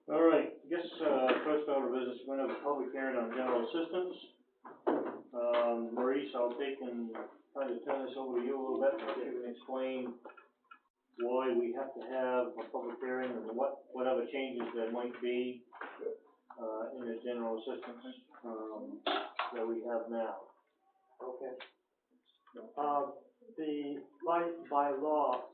All right, I guess, first order of business, we're gonna have a public hearing on general assistance. Maurice, I'll take and try to turn this over to you a little bit, if you can explain why we have to have a public hearing and whatever changes there might be, in the general assistance, that we have now. Okay. By law,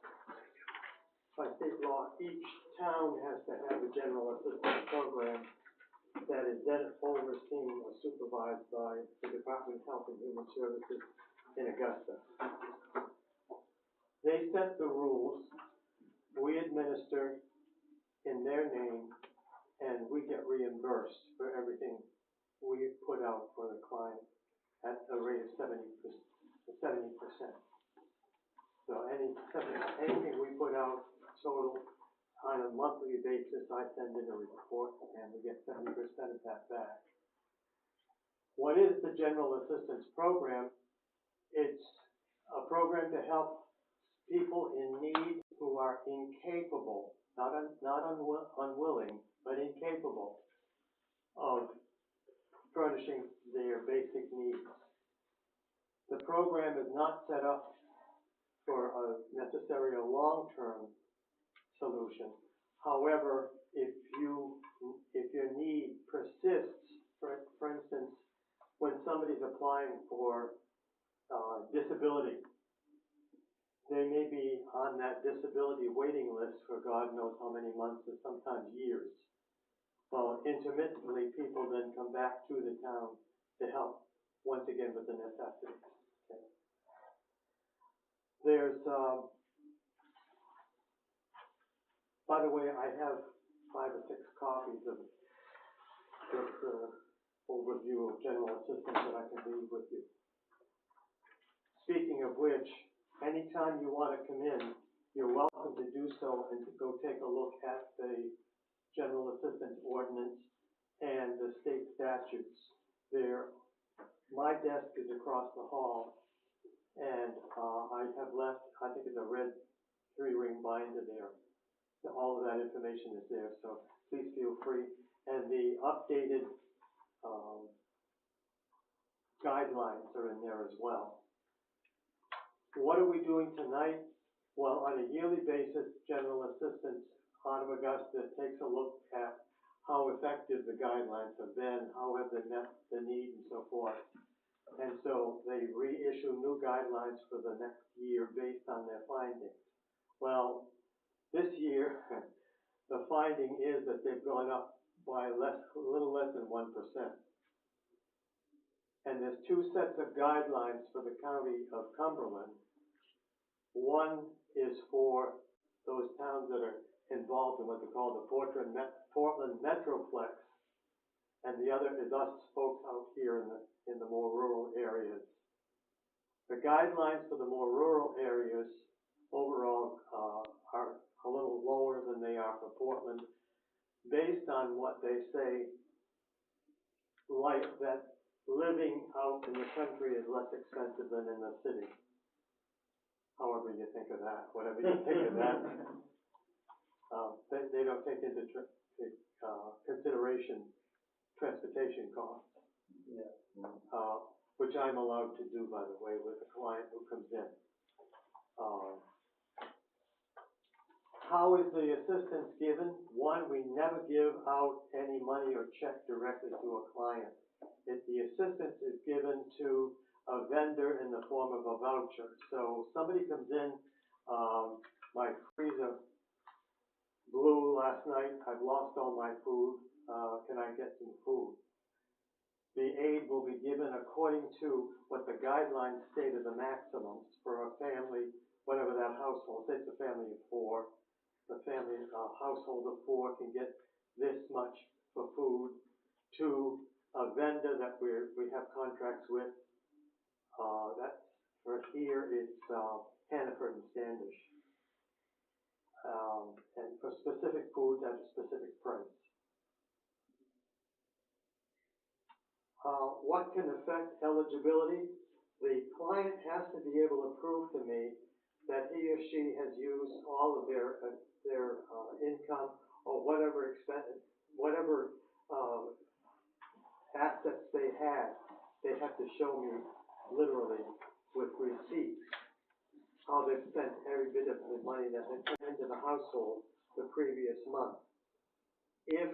by state law, each town has to have a general assistance program that is then overseen or supervised by the Department of Health and Human Services in Augusta. They set the rules, we administer in their name, and we get reimbursed for everything we put out for the client at a rate of 70%. So anything we put out total on a monthly basis, I send in a report and we get 70% of that back. What is the General Assistance Program? It's a program to help people in need who are incapable, not unwilling, but incapable of furnishing their basic needs. The program is not set up for necessarily a long-term solution. However, if your need persists, for instance, when somebody's applying for disability, they may be on that disability waiting list for God knows how many months or sometimes years. Well, intermittently, people then come back to the town to help once again with the necessities. Okay. There's by the way, I have 5 or 6 copies of this overview of general assistance that I can leave with you. Speaking of which, anytime you want to come in, you're welcome to do so and to go take a look at the general assistance ordinance and the state statutes. My desk is across the hall, and I have left, I think it's a red 3-ring binder there. All of that information is there, so please feel free. And the updated guidelines are in there as well. What are we doing tonight? Well, on a yearly basis, General Assistance out of Augusta takes a look at how effective the guidelines have been, how have they met the need, and so forth. And so they reissue new guidelines for the next year based on their findings. Well, this year, the finding is that they've gone up by a little less than 1%. And there's 2 sets of guidelines for the county of Cumberland. One is for those towns that are involved in what they call the Portland Metroplex, and the other is us folks out here in the more rural areas. The guidelines for the more rural areas overall are a little lower than they are for Portland, based on what they say, like that living out in the country is less expensive than in the city. However you think of that, whatever you think of that, they don't take into consideration transportation costs, which I'm allowed to do, by the way, with a client who comes in. How is the assistance given? One, we never give out any money or check directly to a client. The assistance is given to a vendor in the form of a voucher. So somebody comes in, my freezer blew last night, I've lost all my food, can I get some food? The aid will be given according to what the guidelines state are the maximums for a family, whatever that household, say it's a family of 4. The family household of 4 can get this much for food, to a vendor that we have contracts with. That's for here, it's Hannaford and Standish. And for specific foods at a specific price. What can affect eligibility? The client has to be able to prove to me that he or she has used all of their income or whatever whatever, assets they had, they have to show me literally with receipts how they've spent every bit of the money that they put into the household the previous month. If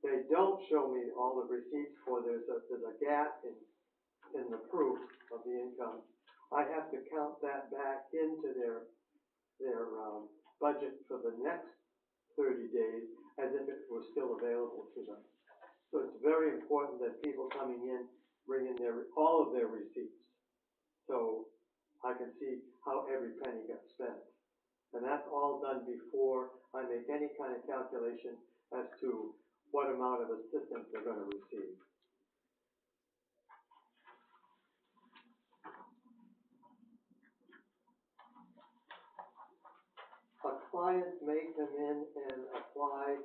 they don't show me all the receipts for, there's a gap in the proof of the income, I have to count that back into their budget for the next 30 days as if it were still available to them. So it's very important that people coming in bring in all of their receipts, so I can see how every penny got spent. And that's all done before I make any kind of calculation as to what amount of assistance they're going to receive. A client may come in and apply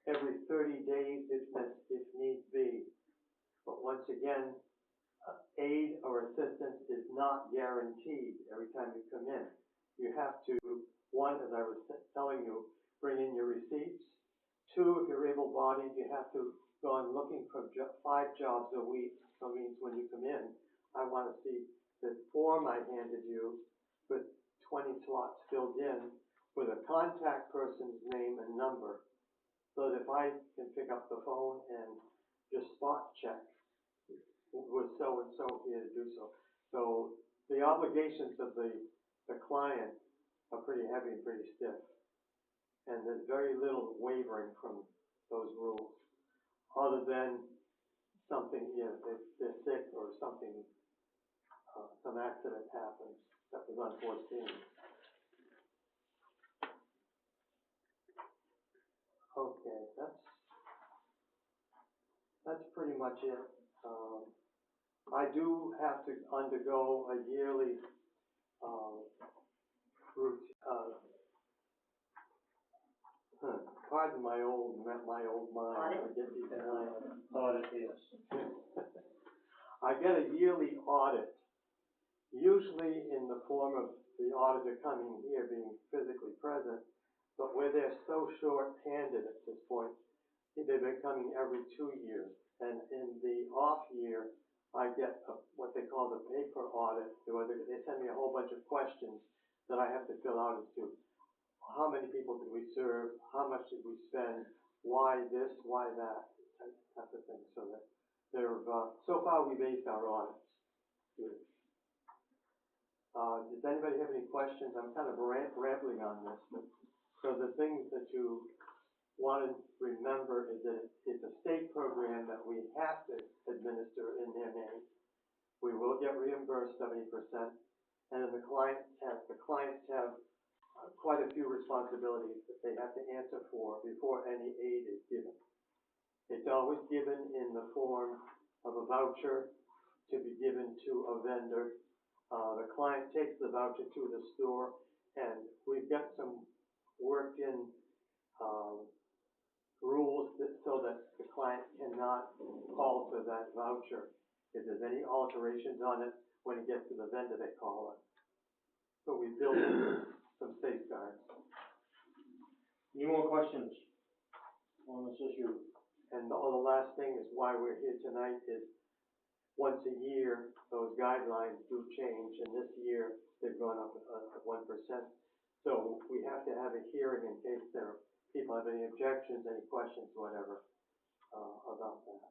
every 30 days if need be. But once again, aid or assistance is not guaranteed every time you come in. You have to, one, as I was telling you, bring in your receipts. Two, if you're able-bodied, you have to go on looking for 5 jobs a week. So it means when you come in, I want to see the form I handed you with 20 slots filled in with a contact person's name and number, so that if I can pick up the phone and just spot check with so-and-so here to do so. So the obligations of the client are pretty heavy and pretty stiff. And there's very little wavering from those rules, other than something, they're sick or something, some accident happens that was unforeseen. Okay, that's pretty much it. I do have to undergo a yearly pardon my old mind. Audit? I get these lines. Audit, yes. I get a yearly audit, usually in the form of the auditor coming here, being physically present, but where they're so short-handed at this point, they've been coming every 2 years. And in the off year, I get what they call the paper audit, where they send me a whole bunch of questions that I have to fill out as to how many people did we serve, how much did we spend, why this, why that, type of thing. So that they're, so far we've aced our audits. Good. Does anybody have any questions? I'm kind of rambling on this, but so the things that you want to remember is that it's a state program that we have to administer in their name. We will get reimbursed 70%, and then the clients have quite a few responsibilities that they have to answer for before any aid is given. It's always given in the form of a voucher to be given to a vendor. The client takes the voucher to the store, and we've got some worked in rules so that the client cannot alter that voucher. If there's any alterations on it, when it gets to the vendor, they call it. So we built in some safeguards. Any more questions on this issue? And the last thing is why we're here tonight is once a year, those guidelines do change, and this year they've gone up 1%. So we have to have a hearing in case people have any objections, any questions, whatever, about that.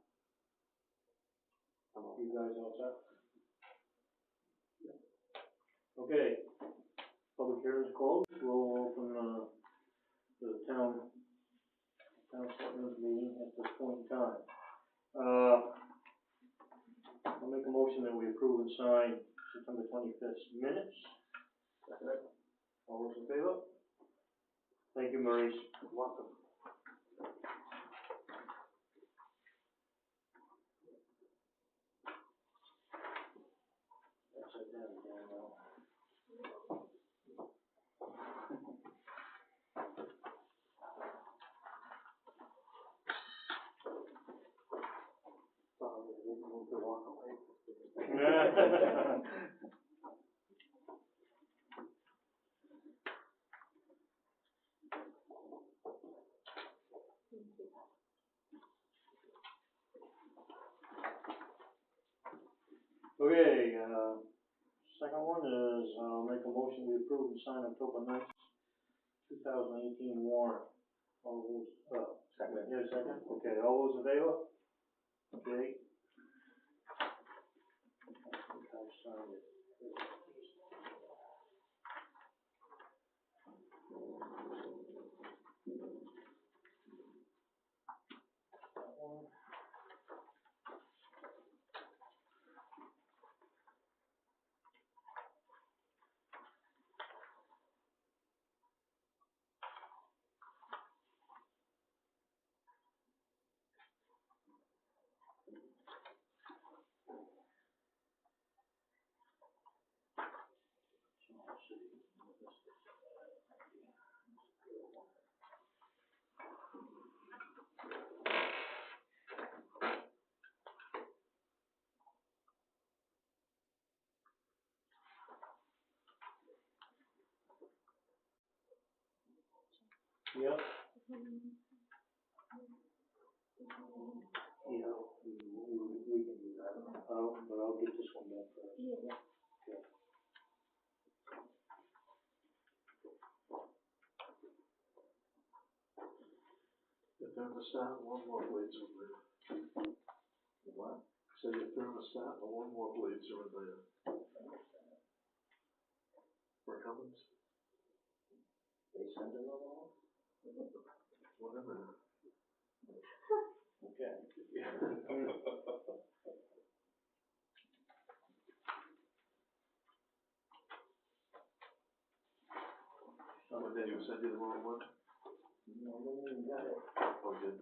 You guys all set? Okay. Public hearing is closed. We'll open the town selectmen's meeting at this point in time. I'll make a motion that we approve and sign September 25th minutes. All those in favor? Thank you, Maurice. You're welcome. That's it down again now. Sorry, I didn't mean to walk away. Okay, second one is, make a motion to approve and sign October 9th, 2018 warrant. All those, second, here, second, okay, all those in favor? Okay. I think I've signed it. That one. So, let's see what this is. Yep. Yeah, we can do that. But I'll get this one done first. Yeah. Okay. The thermostat, one more blades over there. What? So your thermostat, and one more blades are in there. For Cummins, They send it along? whatever. Okay. Oh, then you sent you the wrong one? No, I don't even got it. Oh, you did?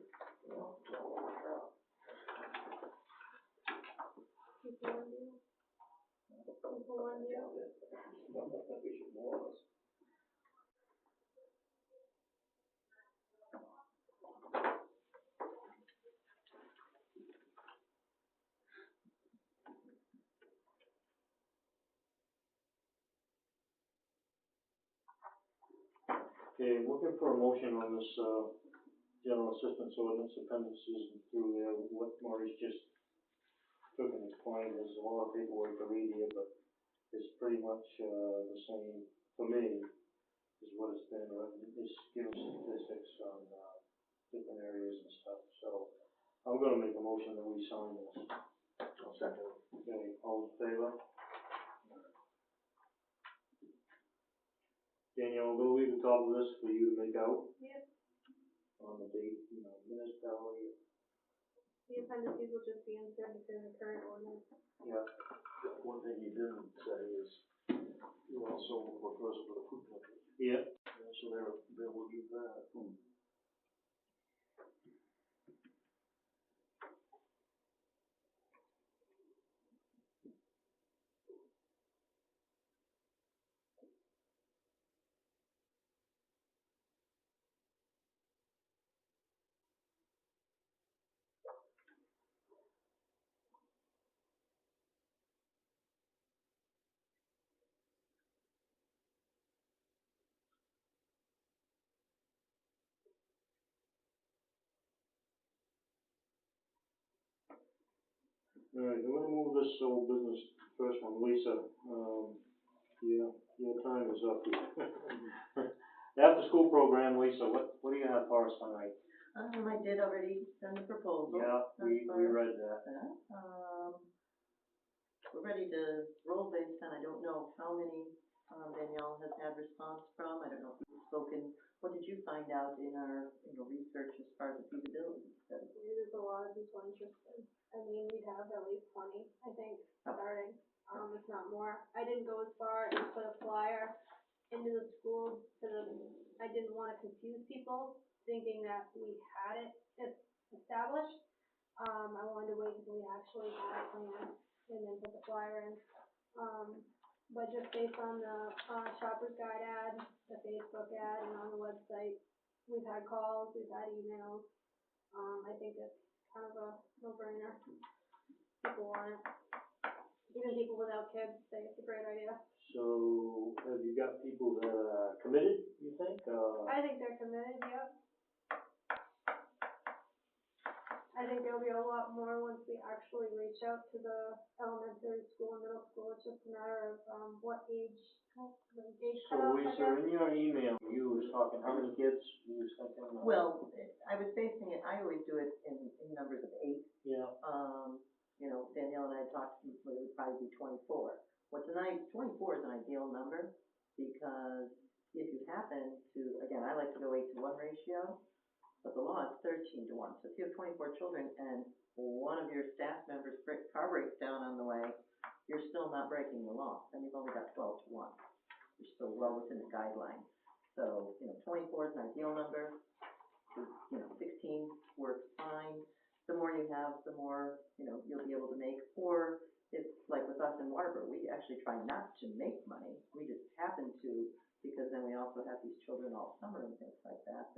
No, it's all over the truck. People want you. We should know this. Okay, I'm looking for a motion on this, general assistance ordinance appendices through there, what Maurice just took and explained. There's a lot of paperwork to read here, but it's pretty much, the same, for me, is what it's been, it's giving statistics on, different areas and stuff, so I'm gonna make a motion that we sign this. I'll second it. Okay, all in favor? Danielle, I'm gonna leave the top of this for you to make out. Yep. On the date, municipality. The appendices will just be inserted in the current ordinance. Yeah. One thing he didn't say is, you also refers to the food company. Yeah. So they will do that. All right, I'm gonna move this old business, first one, Lisa, your time is up. The after-school program, Lisa, what do you have for us tonight? I did already send the proposal. Yeah, we read that. We're ready to roll based on, I don't know how many, Danielle has had response from, I don't know if you've spoken, what did you find out in our, research as far as the feasibility study? There's a lot of people interested. I mean, we'd have at least 20, I think, starting, if not more. I didn't go as far as put a flyer into the school I didn't want to confuse people thinking that we had it established. I wanted to wait until we actually had a plan and then put the flyer in. But just based on the shopper's guide ad, the Facebook ad, and on the website, we've had calls, we've had emails. I think it's kind of a no-brainer. People want it. Even people without kids say it's a great idea. So, have you got people that are committed, you think? I think they're committed, yep. I think there'll be a lot more once we actually reach out to the elementary school and middle school. It's just a matter of, what age, like age So cutoff, I Lisa, guess. in your email, you was talking, how many kids you was thinking? Well, I was basing it, I always do it in numbers of 8. Yeah, You know, Danielle and I talked, it would probably be 24. What's nice, 24 is an ideal number, because if you happen to, again, I like to go 8-to-1 ratio, but the law is 13-to-1. So if you have 24 children and one of your staff members' car breaks down on the way, you're still not breaking the law. Then you've only got 12-to-1. You're still well within the guideline. So, 24 is an ideal number. 16 works fine. The more you have, the more, you'll be able to make. Or it's like with us in Waterboro, we actually try not to make money. We just happen to, because then we also have these children all summer and things like that,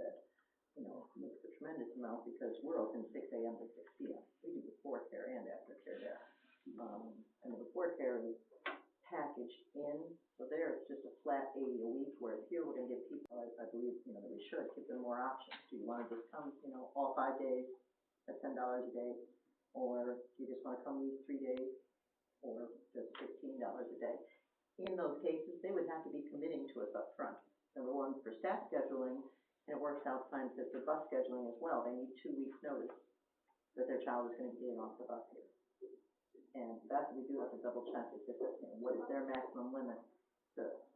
makes a tremendous amount, because we're open 6 a.m. to 6 p.m. We do before care and after care there. And the before care is packaged in, so there it's just a flat 80 a week, whereas here we're gonna give people, I believe, that we should give them more options. Do you wanna just come, all 5 days at $10 a day, or do you just wanna come these 3 days, or just $15 a day? In those cases, they would have to be committing to us up front. Number one, for staff scheduling, and it works out fine for bus scheduling as well. They need 2 weeks' notice that their child is gonna be getting off the bus here. And that we do have to double check, is if, what is their maximum limit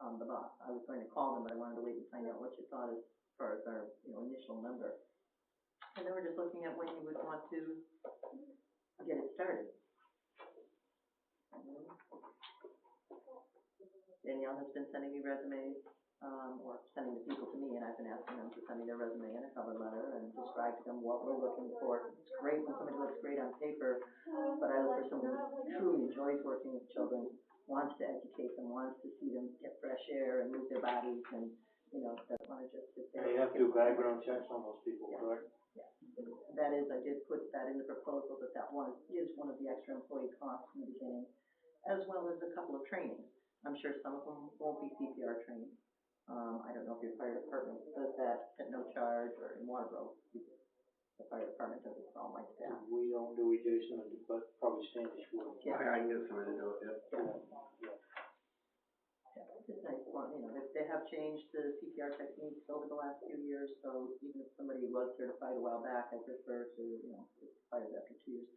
on the bus. I was going to call them, but I wanted to wait and find out what you thought as far as our, initial number. And then we're just looking at when you would want to get it started. Danielle has been sending me resumes, or sending the people to me, and I've been asking them to send me their resume and a cover letter and describe to them what we're looking for. It's great when somebody looks great on paper, but I look for someone who truly enjoys working with children, wants to educate them, wants to see them get fresh air and move their bodies, and, doesn't want to just sit there. and you have to do background checks on those people, correct? Yeah, that is, I did put that in the proposal, that is one of the extra employee costs in the beginning, as well as a couple of trainings. I'm sure some of them won't be CPR trained. I don't know if your fire department does that at no charge, or in Waterboro. The fire department does it for all my staff. We don't do it, Jason, but probably Standish would. Yeah. I can get somebody to do it, yeah. Yeah, it's just nice one, they have changed the CPR techniques over the last few years, so even if somebody was certified a while back, I prefer to, get fired after 2 years.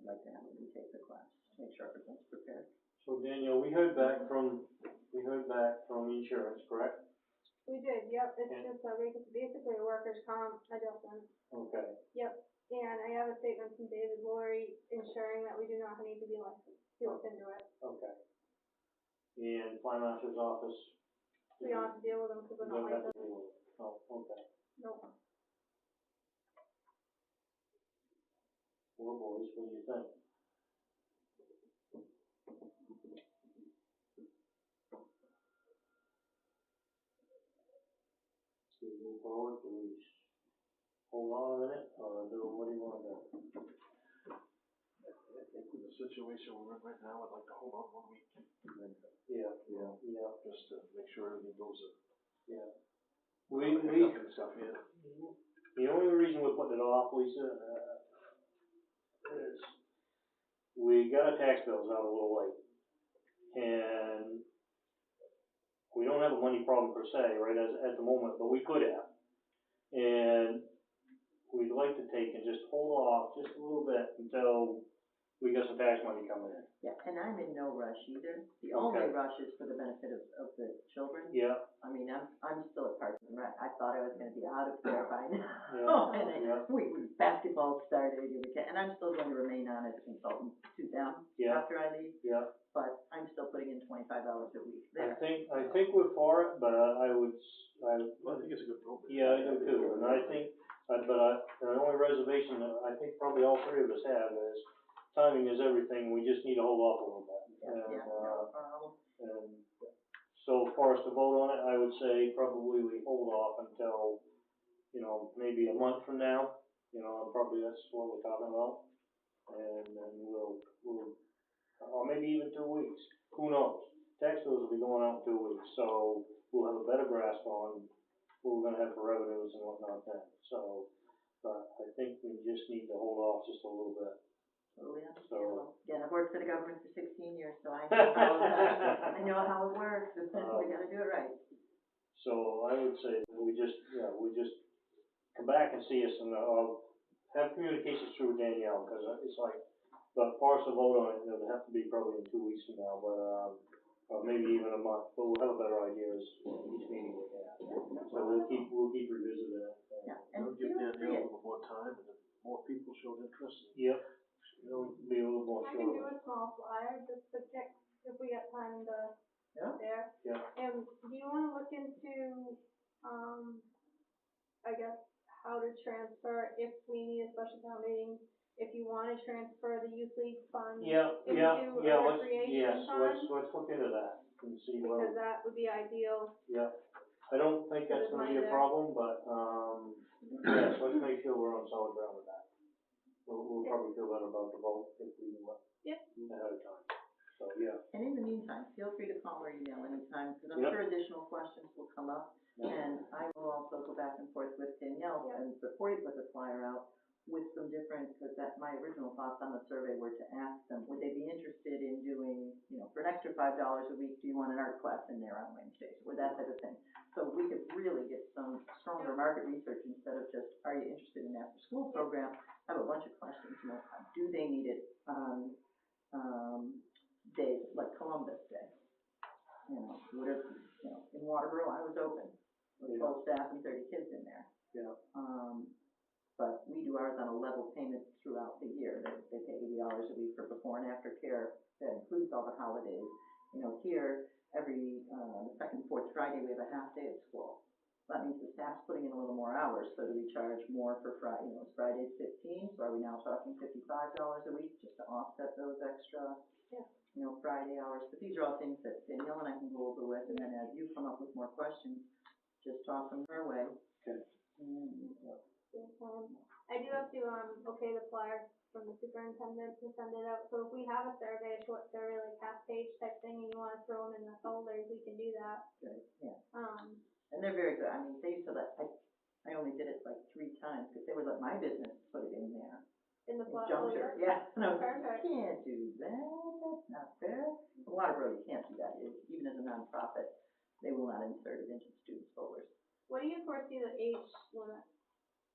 I'd like to have them retake the class to make sure everyone's prepared. So Danielle, we heard back from insurance, correct? We did, yep. It's just basically a workers' comp adjustment. Okay. Yep. And I have a statement from David Laurie ensuring that we do not need to be licensed. He looked into it. Okay. And Fire Marshal's office? We don't have to deal with them because we're not Don't have to licensed. deal with it. Oh, okay. Nope. Well, boys, what do you think? Do we move forward, do we hold on a minute, or what do you wanna do? I think with the situation we're in right now, I'd like to hold on 1 week. Yeah, Just to make sure everything goes. yeah. Stuff in. The only reason we're putting it off, Lisa, is we got our tax bills out a little late. And we don't have a money problem per se, right, at the moment, but we could have. And we'd like to take and just hold off just a little bit until we got some tax money coming in. Yeah, and I'm in no rush either. The only Okay. rush is for the benefit of the children. Yeah, I mean, I'm still at Parks and Rec. I thought I was gonna be out of there by now. Yeah, And basketball started, and I'm still going to remain on as a consultant to them after I leave, yeah. but I'm still putting in $25 a week I there. think we're for it, but I Well, I think it's a good program. yeah, I do too, and I think, the only reservation that I think probably all three of us have is timing is everything, we just need to hold off a little bit. Yeah, no problem. And so for us to vote on it, I would say probably we hold off until, maybe a month from now, probably that's what we're talking about. And then we'll, or maybe even 2 weeks, who knows? Tax bills will be going out in 2 weeks, so we'll have a better grasp on what we're gonna have for revenues and whatnot then. So, but I think we just need to hold off just a little bit. Totally understandable. Again, I've worked for the government for 16 years, so I know how it works, we gotta do it right. So I would say that we just come back and see us and, have communications through Danielle, cause it's like, but for us to vote on it, it'll have to be probably in 2 weeks from now, but, or maybe even a month, but we'll have a better idea as each meeting we have. So we'll keep revisiting it. Yeah, It'll and give feel free Danielle a to, little more time, and if more people show interest, Yep, it'll be a little more I can do sure. a small flyer just to kick, if we get time to, Yeah. there. Yeah. And do you wanna look into, I guess, how to transfer if we need a special town meeting, if you wanna transfer the youth league fund Yeah, into a recreation fund? let's look into that and see what. Because that would be ideal. Yeah, I don't think that's gonna be a problem, but, yes, let's make sure we're on solid ground with that. We'll probably feel better about the vote if we went ahead of time, so, yeah. and in the meantime, feel free to call or email anytime, because I'm Yep. sure additional questions will come up. Yeah. And I will also go back and forth with Danielle, Yeah. and before you put the flyer out, with some different, because that, my original thoughts on the survey were to ask them, would they be interested in doing, for an extra $5 a week, do you want an art class in there on Wednesdays, or that type of thing. So we could really get some stronger market research instead of just, are you interested in after school program? I have a bunch of questions, do they need it on, days like Columbus Day? Would it, in Waterboro, I was open, with 12 staff and 30 kids in there. Yeah. But we do ours on a level payment throughout the year. They pay $80 a week for before and after care. That includes all the holidays. Here, every, the second, fourth Friday, we have a half day at school. That means the staff's putting in a little more hours, so do we charge more for Friday? It's Friday's 15, so are we now talking $55 a week just to offset those extra, Friday hours? But these are all things that Danielle and I can go over with, and then as you come up with more questions, just toss them her way. Okay. I do have to, okay the flyer from the superintendent to send it out, so if we have a survey, a short survey, like half-page type thing, and you wanna throw them in the folders, we can do that. Good, yeah. Um, And they're very good. I mean, they used to let, I only did it like 3 times, because they would let my business put it in there. in the In folder. Juncture, yeah. And I was like, Perfect. you can't do that, that's not fair. In Waterboro, you can't do that. Even as a nonprofit, they will not insert it into students' folders. What do you foresee the age limit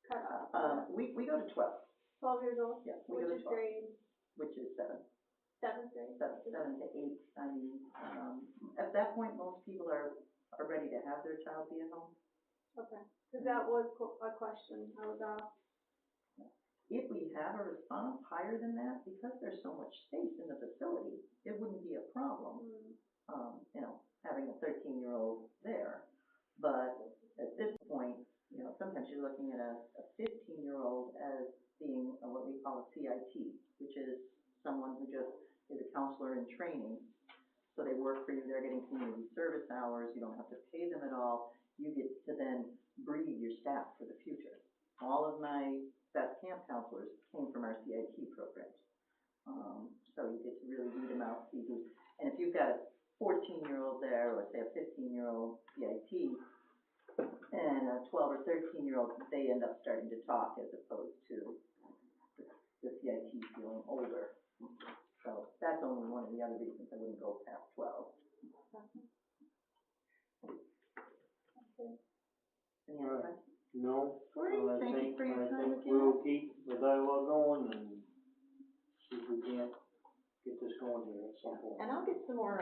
cutoff? We go to 12. 12 years old? Yeah, we Which go to is 12. grade? Which is 7. 7th grade? 7 to 8. I mean, at that point, most people are ready to have their child be at home. Okay, cause that was a question I was asked. If we have a response higher than that, because there's so much space in the facility, it wouldn't be a problem, having a 13-year-old there. But at this point, sometimes you're looking at a 15-year-old as being what we call a CIT, which is someone who just is a counselor in training. So they work for you, they're getting community service hours, you don't have to pay them at all. You get to then breed your staff for the future. All of my best camp counselors came from our CIT programs. So you get to really weed them out, see who, and if you've got a 14-year-old there, or say a 15-year-old CIT, and a 12 or 13-year-old, they end up starting to talk as opposed to the CIT feeling older. So that's only one of the other reasons I wouldn't go past 12. Any other questions? No. Great, thank you for your I time think again. we'll keep the dialogue going and see if we can't get this going here at some point. And I'll get some more,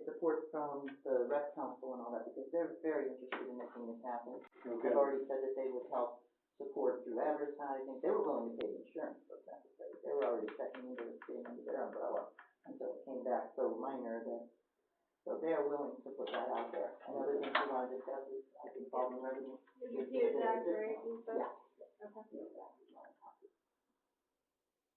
support from the rec council and all that, because they're very interested in making this happen. Okay. They've already said that they would help support through advertising. They were willing to pay insurance, for example. They were already checking into getting under their umbrella until it came back so minor that, so they're willing to put that out there. And other things we want to discuss is, I think, involving revenue. Did you see it, Zach, right? Yeah. Okay.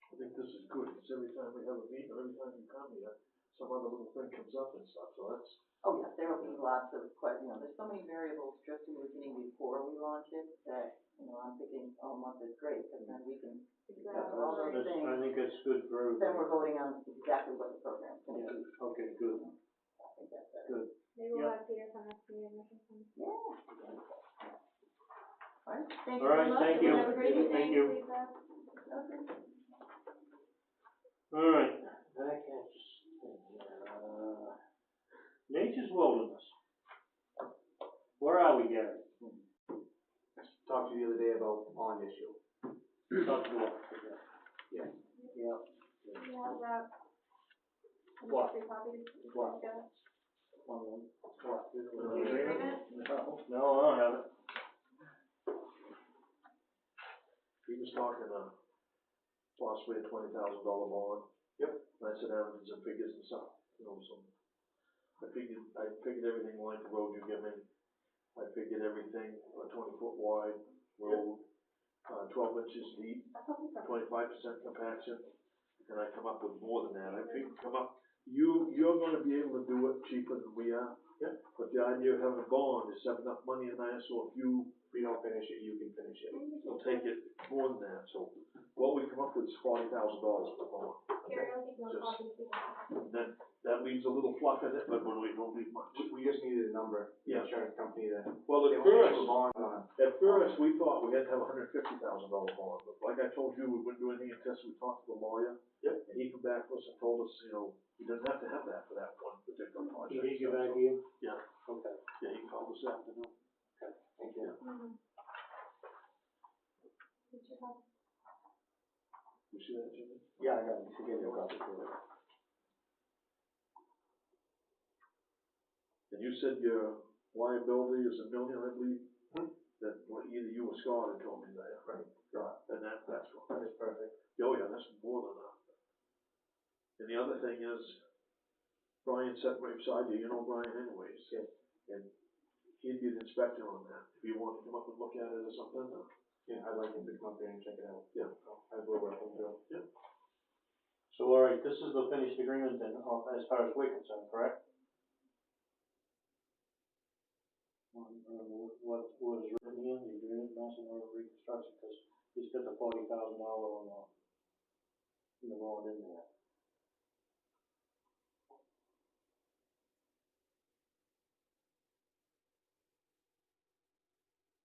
I think this is good, because every time we have a meeting, or every time you come here, some other little thing comes up and stuff, so that's. Oh, yeah, there will be lots of questions. There's so many variables just in the beginning before we launch it that, I'm thinking, a month is great, because then we can discuss all those things. I think that's good for everybody. Then we're voting on exactly what the program's going to be. Okay, good. I think that's it. Good. Maybe we'll have Peter come next meeting or something. Yeah. Alright, Thank All you very right, much. thank you. Have a great evening. Thank you. Lisa. Okay. All right, back at, Nature's Wilderness. Where are we, Gary? Talked to you the other day about bond issue. Talk to us. Yeah. Yeah. Yeah, that. What? Three copies. What? Yeah. What? The agreement? No, I don't have it. He was talking, possibly a $20,000 bond. Yep. And I said, I did some figures and stuff, you know, some, I figured everything like the road you give me. I figured everything, a 20-foot wide road, 12 inches deep, 25% compaction, and I come up with more than that. I think you're gonna be able to do it cheaper than we are. Yeah. But the idea of having a bond is saving up money in there, so if we don't finish it, you can finish it. will take it more than that, so what we come up with is $40,000 for bond. Here, I'll take more Just- copies. Then, that leaves a little fluff in it, but really don't leave much. We just needed a number, the Yeah. insurance company that Well, they at want to first, issue a bond on. we thought we had to have a $150,000 bond, but like I told you, we wouldn't do anything until we talked to the lawyer. Yep. And he came back to us and told us, you know, he doesn't have to have that for that one particular project. Did he get back to you? Yeah. Okay. Yeah, he called us afternoon. Thank you. What's your copy? You see that, Jimmy? Yeah, I got it, she gave me a copy too. And you said your liability is $1 million, I believe? Hmm. That, well, either you or Scott had told me that. Right, yeah, And that's that is perfect. oh yeah, that's more than enough. And the other thing is, Brian sat right beside you, you know Brian anyways. Yes. And he'd be the inspector on that, if you want to come up and look at it or something. Yeah, I'd like him to come up there and check it out. Yeah. I will work him through. So, all right, this is the finished agreement then, as far as we're concerned, correct? What was written here, the agreement, Master Road Reconstruction, because he's got the $40,000 on the bond in there.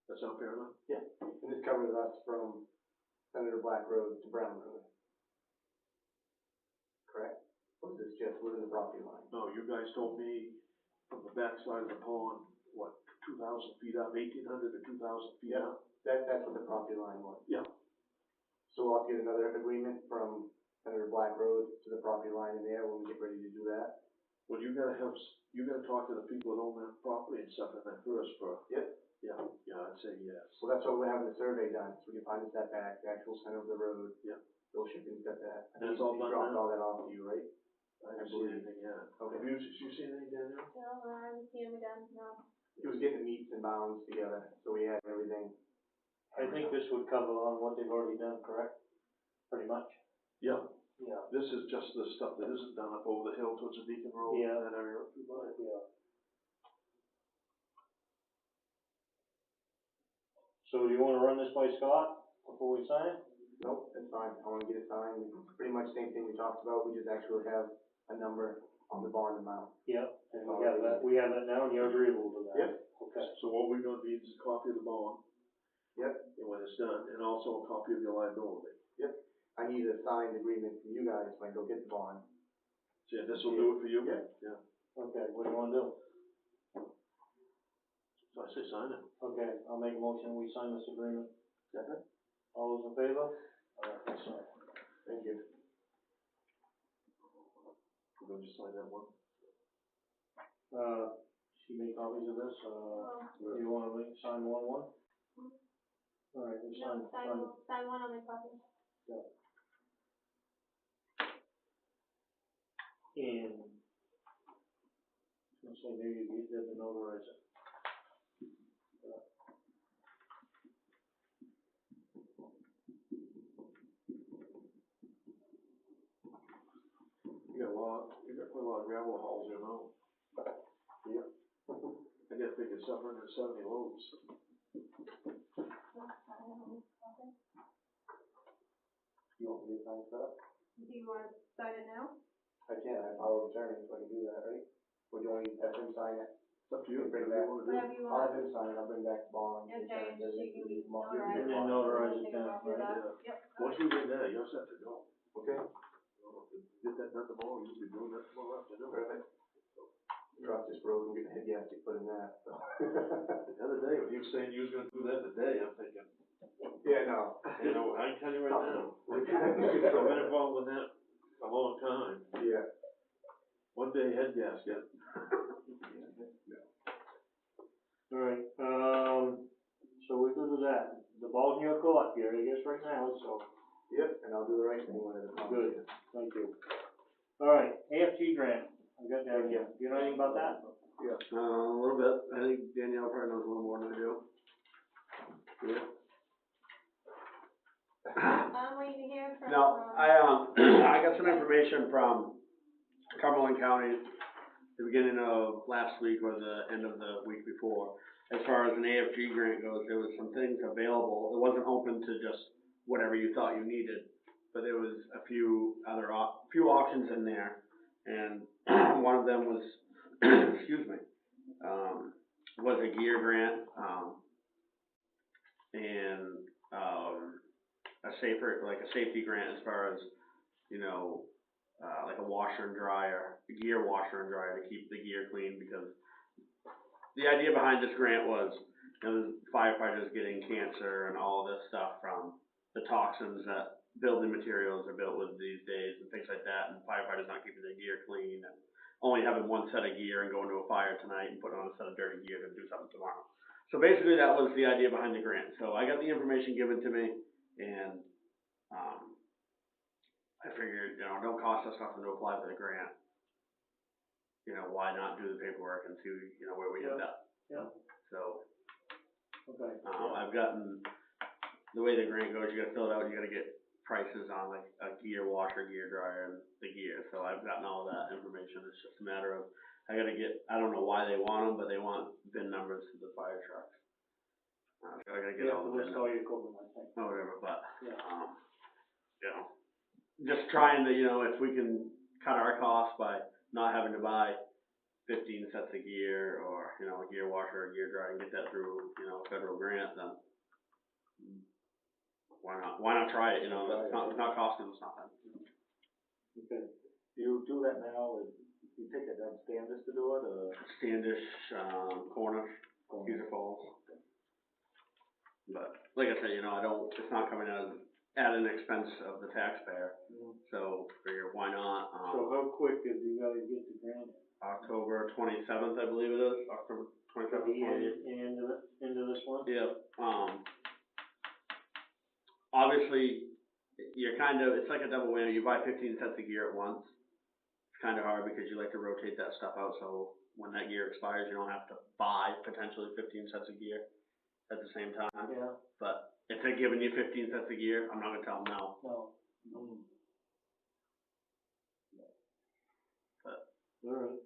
That sound fair enough? Yeah, and this covers us from Senator Black Road to Brown Road. Correct? Or is this just within the property line? No, you guys told me from the back side of the pond, what, 2,000 feet up, 1,800 to 2,000 feet Yeah. up? That's what the property line was. Yeah. So we'll have to get another agreement from Senator Black Road to the property line in there when we get ready to do that. Well, you gotta talk to the people that own that property and stuff in that first for. Yep. Yeah, I'd say yes. So that's why we're having the survey done, so we can find the setback, the actual center of the road. Yeah. Bill Shipping setback. And that's all He done dropped now? all that off to you, right? I haven't seen anything yet. Okay. Have you seen anything, Daniel? No, I haven't seen him again, no. He was getting the meets and bounds together, so we had everything. I think this would cover on what they've already done, correct? Pretty much. Yeah, Yeah. this is just the stuff that isn't done up over the hill towards the Deacon Road. Yeah. That area up through by. Yeah. So do you wanna run this by Scott before we sign it? Nope, that's fine, I wanna get it signed, pretty much same thing we talked about, we just actually have a number on the bond amount. Yep, and we have that now, and you're agreeable to that? Yep. Okay. So what we're gonna need is a copy of the bond. Yep. And when it's done, and also a copy of your liability. I need a signed agreement from you guys when I go get the bond. See, this will do it for you? Yeah. Yeah. Okay, what do you wanna do? So I say sign it. Okay, I'll make a motion, we sign this agreement. Second. All those in favor? Alright, that's fine. Thank you. We're gonna just sign that one. She made copies of this, do you wanna sign one? Alright, we sign, No, sign one on my copy. and, let's say maybe you get them to notarize it. You got quite a lot of gravel hauls, you know? Yeah. I gotta figure 770 loads. You want me to sign stuff? Do you want to sign it now? I can, I have power of attorney, so I can do that, right? Or do you want me to have him sign it? It's up to to you, Bring whatever back. you wanna do. Whatever you I'll want. have him sign it, I'll bring back the bond. Okay, sign it, she can leave them all. notarize And it. then notarize it Take a down, copy of right? that. Yep. Once you get there, you're set to go. Okay. Get that done tomorrow, you'll be doing that tomorrow afternoon. Right. Drop this road and get a head gasket put in that, so. The other day, when you were saying you was gonna do that today, I'm thinking, Yeah, no. you know, I can tell you right now, I've Yeah. been involved with that a long time. One day head gasket. Alright, so we're good with that. The ball's in your court here, I guess, right now, so, Yep, and I'll do the right thing when it comes. good, thank you. Alright, AFG grant, I got that here. Do you know anything about that? A little bit. I think Danielle probably knows a little more than I do. Yeah. I'm waiting to hear from, No, I got some information from Cumberland County the beginning of last week or the end of the week before. As far as an AFG grant goes, there was some things available. It wasn't open to just whatever you thought you needed, but there was a few other few options in there, and one of them was, excuse me, was a gear grant, and a safety grant as far as, you know, like a washer and dryer, a gear washer and dryer to keep the gear clean, because the idea behind this grant was, you know, firefighters getting cancer and all of this stuff from the toxins that building materials are built with these days and things like that, and firefighters not keeping their gear clean and only having one set of gear and going to a fire tonight and putting on a set of dirty gear to do something tomorrow. So basically that was the idea behind the grant. So I got the information given to me, and I figured, you know, it don't cost us nothing to apply for the grant. You know, why not do the paperwork and see, you know, where we end up? Yeah. So, Okay. I've gotten, the way the grant goes, you gotta fill it out, you gotta get prices on like a gear washer, gear dryer, and the gear. So I've gotten all that information. It's just a matter of, I don't know why they want them, but they want VIN numbers to the fire trucks. So I gotta get all the VIN list numbers. all your equipment, I think. Or whatever, but, Yeah. you know, just trying to, you know, if we can cut our costs by not having to buy 15 sets of gear or, you know, a gear washer or gear dryer and get that through, you know, federal grant, then why not try it, you know, it's not costing us nothing. Okay. Do you do that now, you take it down Standish to do it, or? Standish, Cornish, Cedar Falls. But, like I said, you know, it's not coming out at an expense of the taxpayer, so figure why not, So how quick did you guys get the grant? October 27th, I believe it is, October 27th, 28th. Into this one? Yeah, obviously, it's like a double whammy. You buy 15 sets of gear at once. It's kind of hard because you like to rotate that stuff out, so when that gear expires, you don't have to buy potentially 15 sets of gear at the same time. Yeah. But if they're giving you 15 sets of gear, I'm not gonna tell them no. No. But, Alright.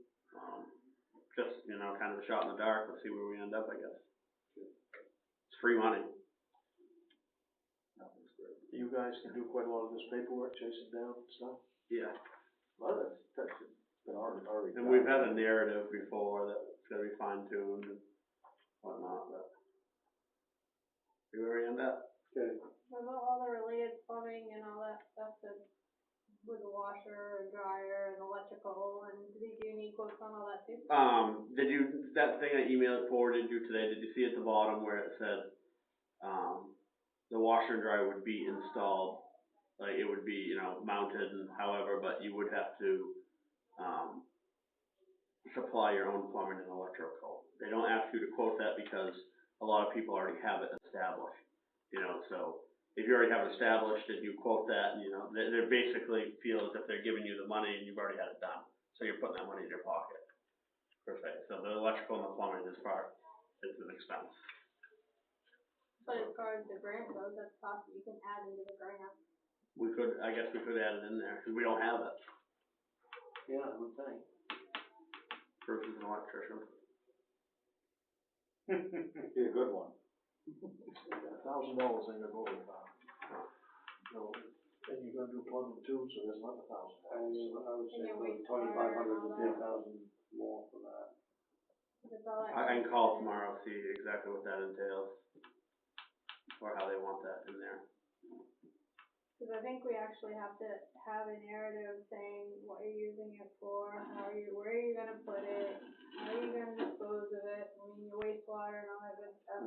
just, you know, kind of a shot in the dark. Let's see where we end up, I guess. It's free money. You guys can do quite a lot of this paperwork, chasing down stuff. Yeah. Well, that's been already. And we've had a narrative before that's gotta be fine tuned and whatnot, but see where we end up. Okay. What about all the related plumbing and all that stuff with the washer and dryer and electrical, and do you need quotes on all that too? That thing I forwarded you today, did you see at the bottom where it said, the washer and dryer would be installed, like it would be, you know, mounted and however, but you would have to, supply your own plumbing and electrical. They don't ask you to quote that because a lot of people already have it established, you know, so if you already have it established and you quote that, you know, they basically feel as if they're giving you the money and you've already had it done. So you're putting that money in your pocket, per se. So the electrical and the plumbing is an expense. But as far as the grant goes, that's possible, you can add into the grant. I guess we could add it in there, because we don't have it. Yeah, I would think. Bruce is an electrician. Be a good one. $1,000 ain't gonna go very far. No, and you're gonna do plumbing too, so there's another $1,000. I would say And your about wastewater 2,500 and all to that. 3,000 more for that. That's all that. I can call tomorrow, see exactly what that entails. Or how they want that in there. Cause I think we actually have to have a narrative saying what you're using it for, where are you gonna put it, how are you gonna dispose of it, I mean, your wastewater and all that good stuff,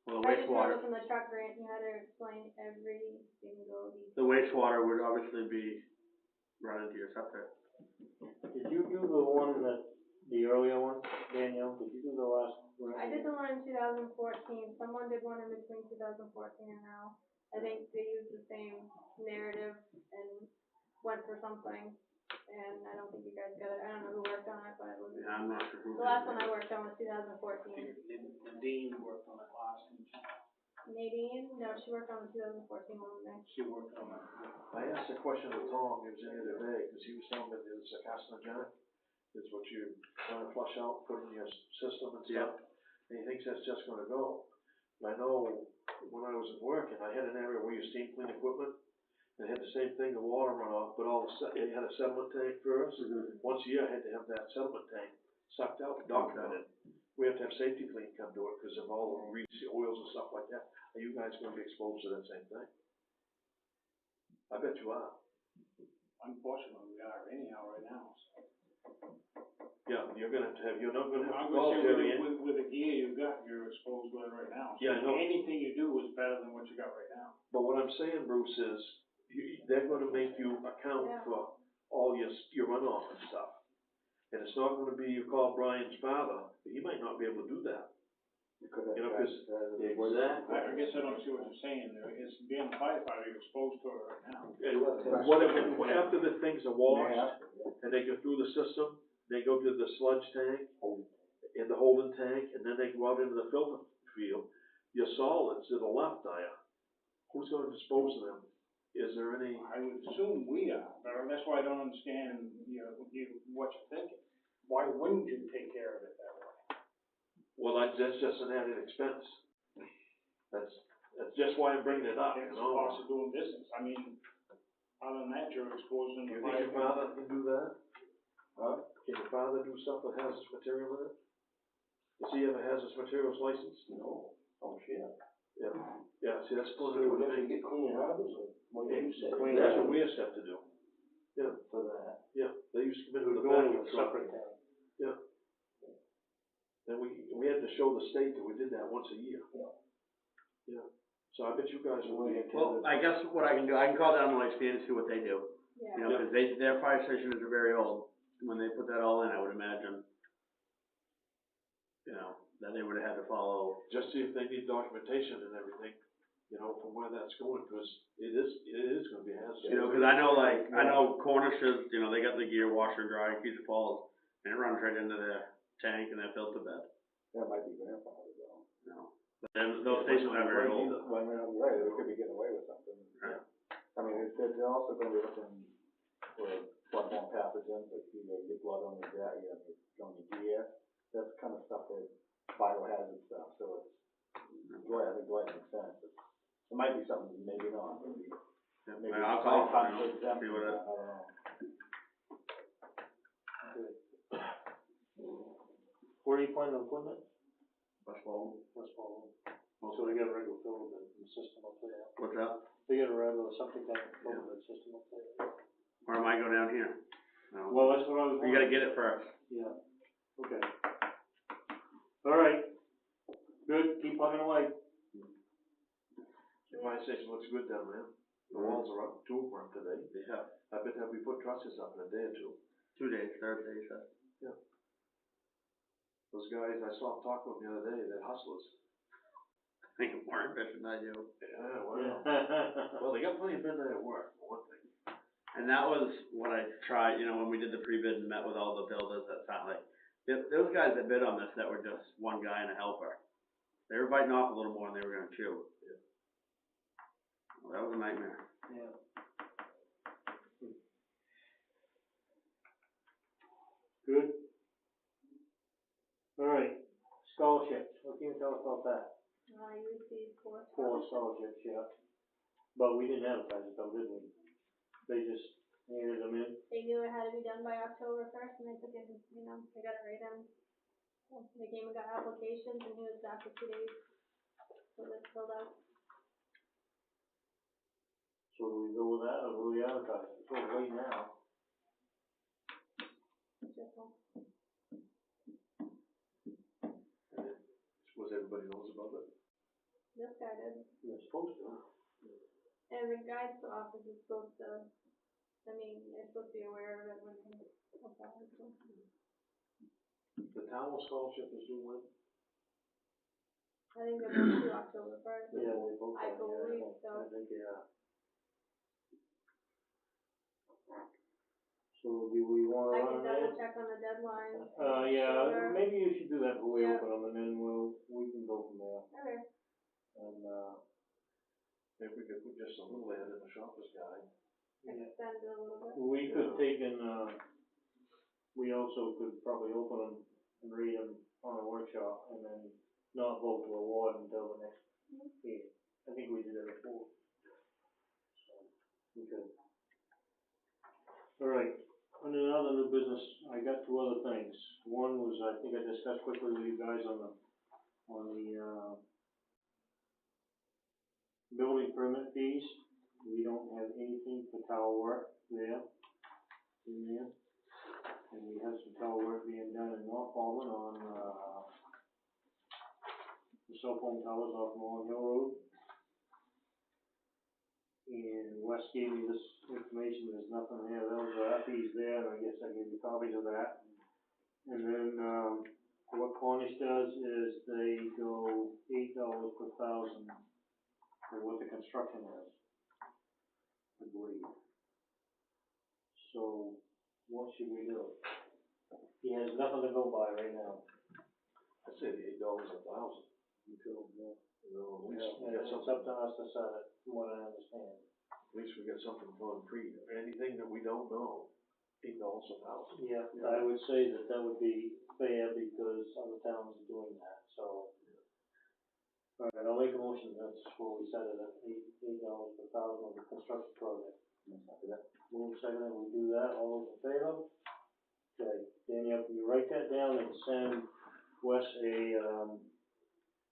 Well, the I just wastewater, noticed in the truck grant, you had to explain every single detail. the wastewater would obviously be run into your septic. Did you do the one the earlier one, Danielle, did you do the last one? I did the one in 2014, someone did one in between 2014 and now. I think they used the same narrative and went for something, and I don't think you guys got it, I don't know who worked on it, but it was. Yeah, I'm not sure who. The last one I worked on was 2014. Nadine worked on it last, and Nadine, no, she worked on the 2014 one with me. she worked on it. I asked a question to Tom, he was in here today, cause he was telling me that it's a carcinogenic, it's what you trying to flush out, put in your system and stuff. And he thinks that's just gonna go. And I know when I was working, I had an area where you steam clean equipment, and it had the same thing, the water runoff, but it had a settlement tank first. Once a year, I had to have that settlement tank sucked out, documented. We have to have safety clean come do it, cause of all the greasy oils and stuff like that. Are you guys gonna be exposed to that same thing? I bet you are. Unfortunately, we are anyhow right now, so. Yeah, you're not gonna have I'm to call gonna say Jerry in. with the gear you've got, you're exposed to it right now. So Yeah, I know. anything you do is better than what you got right now. But what I'm saying, Bruce, is they're gonna make you account Yeah. for all your runoff and stuff. And it's not gonna be you call Brian's father, he might not be able to do that. You could have. You know, 'cause Exactly. I guess I don't see what you're saying there. It's being a firefighter, you're exposed to it right now. After the things are washed, and they go through the system, they go to the sludge tank, in the holding tank, and then they go out into the filter field, your solids that are left there, who's gonna dispose of them? Is there any? I would assume we are, but that's why I don't understand, what you're thinking. Why wouldn't you take care of it that way? Well, that's just an added expense. That's just why I'm bringing it up, It's the cost of doing business. I mean, other than that, you're exposed in You the think your fire. father can do that? Huh? Can your father do stuff with hazardous material in it? Does he have a hazardous materials license? No, oh shit. Yeah, see, that's So pulling we it. have to get clean harbors, like, what you said. That's what we have to do. Yeah, For that. yeah, they used to come in with a Going vacuum with truck. separate tank. And we had to show the state that we did that once a year. Yeah, so I bet you guys will be. Well, I guess what I can do, I can call down to Lake State and see what they do. Yeah. You know, cause their fire stations are very old. When they put that all in, I would imagine, you know, that they would have had to follow. Just see if they need documentation and everything, you know, from where that's going, because it is gonna be a hazard. You know, cause I know Cornishes, you know, they got the gear washer and dryer in Cedar Falls, and it runs right into their tank and their filter bed, That might be grandfathered though. you know. But then those stations are very old. Well, I mean, I'm right, they could be getting away with something. Right. I mean, they're also gonna be looking for bloodborne pathogens, like you get blood on your on your gear, that's kind of stuff that biohazard stuff, so it's, I think makes sense. It might be something, maybe not, maybe. Yeah, I'll call, you know, see what it, I don't know. Where are you planning on putting it? West Walton. West Walton. So they got a regular filter system up there. What's that? They got a regular something tank filter system up there. Or am I go down here? No. Well, that's what I was You gotta get it first. Yeah, okay. All right, good, keep plugging away. The fire station looks good down there. The walls are up, 2 of them are up today. Yeah. I bet that we put trusses up in a day or 2. 2 days, Thursday, so. Those guys, I saw them talking with them the other day, they're hustlers. I think more efficient than I do. Yeah, well. Well, they got plenty of midnight at work, for one thing. And that was what I tried, you know, when we did the pre-bid and met with all the builders, that's not like, those guys that bid on this that were just one guy and a helper, they were biting off a little more than they were gonna chew. Yeah. Well, that was a nightmare. Yeah. Good. All right, scholarships, what can you tell us about that? You received 4 4 scholarships. scholarships, yeah. But we didn't advertise it though, did we? They just handed them in. They knew it had to be done by October first, and they took it, you know, they got it right in. So they came and got applications, and he was back for 2 days, so it's filled out. So do we go with that, or will we advertise? It's all late now. It's your call. Suppose everybody knows about it. This guy did, You're supposed to. and the guy's office is supposed to, I mean, they're supposed to be aware of it when they apply, so. The town scholarship is due when? I think they're both due October first. Yeah, they both I are, yeah, believe so. I think, yeah. So do we wanna I run can that? double check on the deadline. Yeah, Sure. maybe you should do that before we Yeah. open them, and then we can go from there. Okay. And, Maybe we could put just a little ad in the shopper's guide. Extend it a little bit. we could take and, we also could probably open them and read them on a workshop, and then not vote to award until the next meeting. I think we did it before. So, we could. All right, under another new business, I got two other things. One was, I think I discussed quickly with you guys on the building permit fees. We don't have anything for tower work there, in there. And we have some tower work being done in North Falmouth on, the cell phone towers off Long Hill Road. And Wes gave me this information, there's nothing there, those are fees there, and I guess I gave you copies of that. And then, what Cornish does is they go $8 per thousand for what the construction is, I believe. So, what should we do? He has nothing to go by right now. I'd say the $8 a thousand. You too, yeah. You know, at least we And got it's something, up to us to set it, from what I understand. at least we got something concrete. Anything that we don't know, $8 a thousand. Yeah, I would say that that would be fair because other towns are doing that, so. All right, I'll make a motion, that's what we set it at, $8 per thousand on the construction project. Move second, we do that, all those in favor? Okay, Danielle, can you write that down and send Wes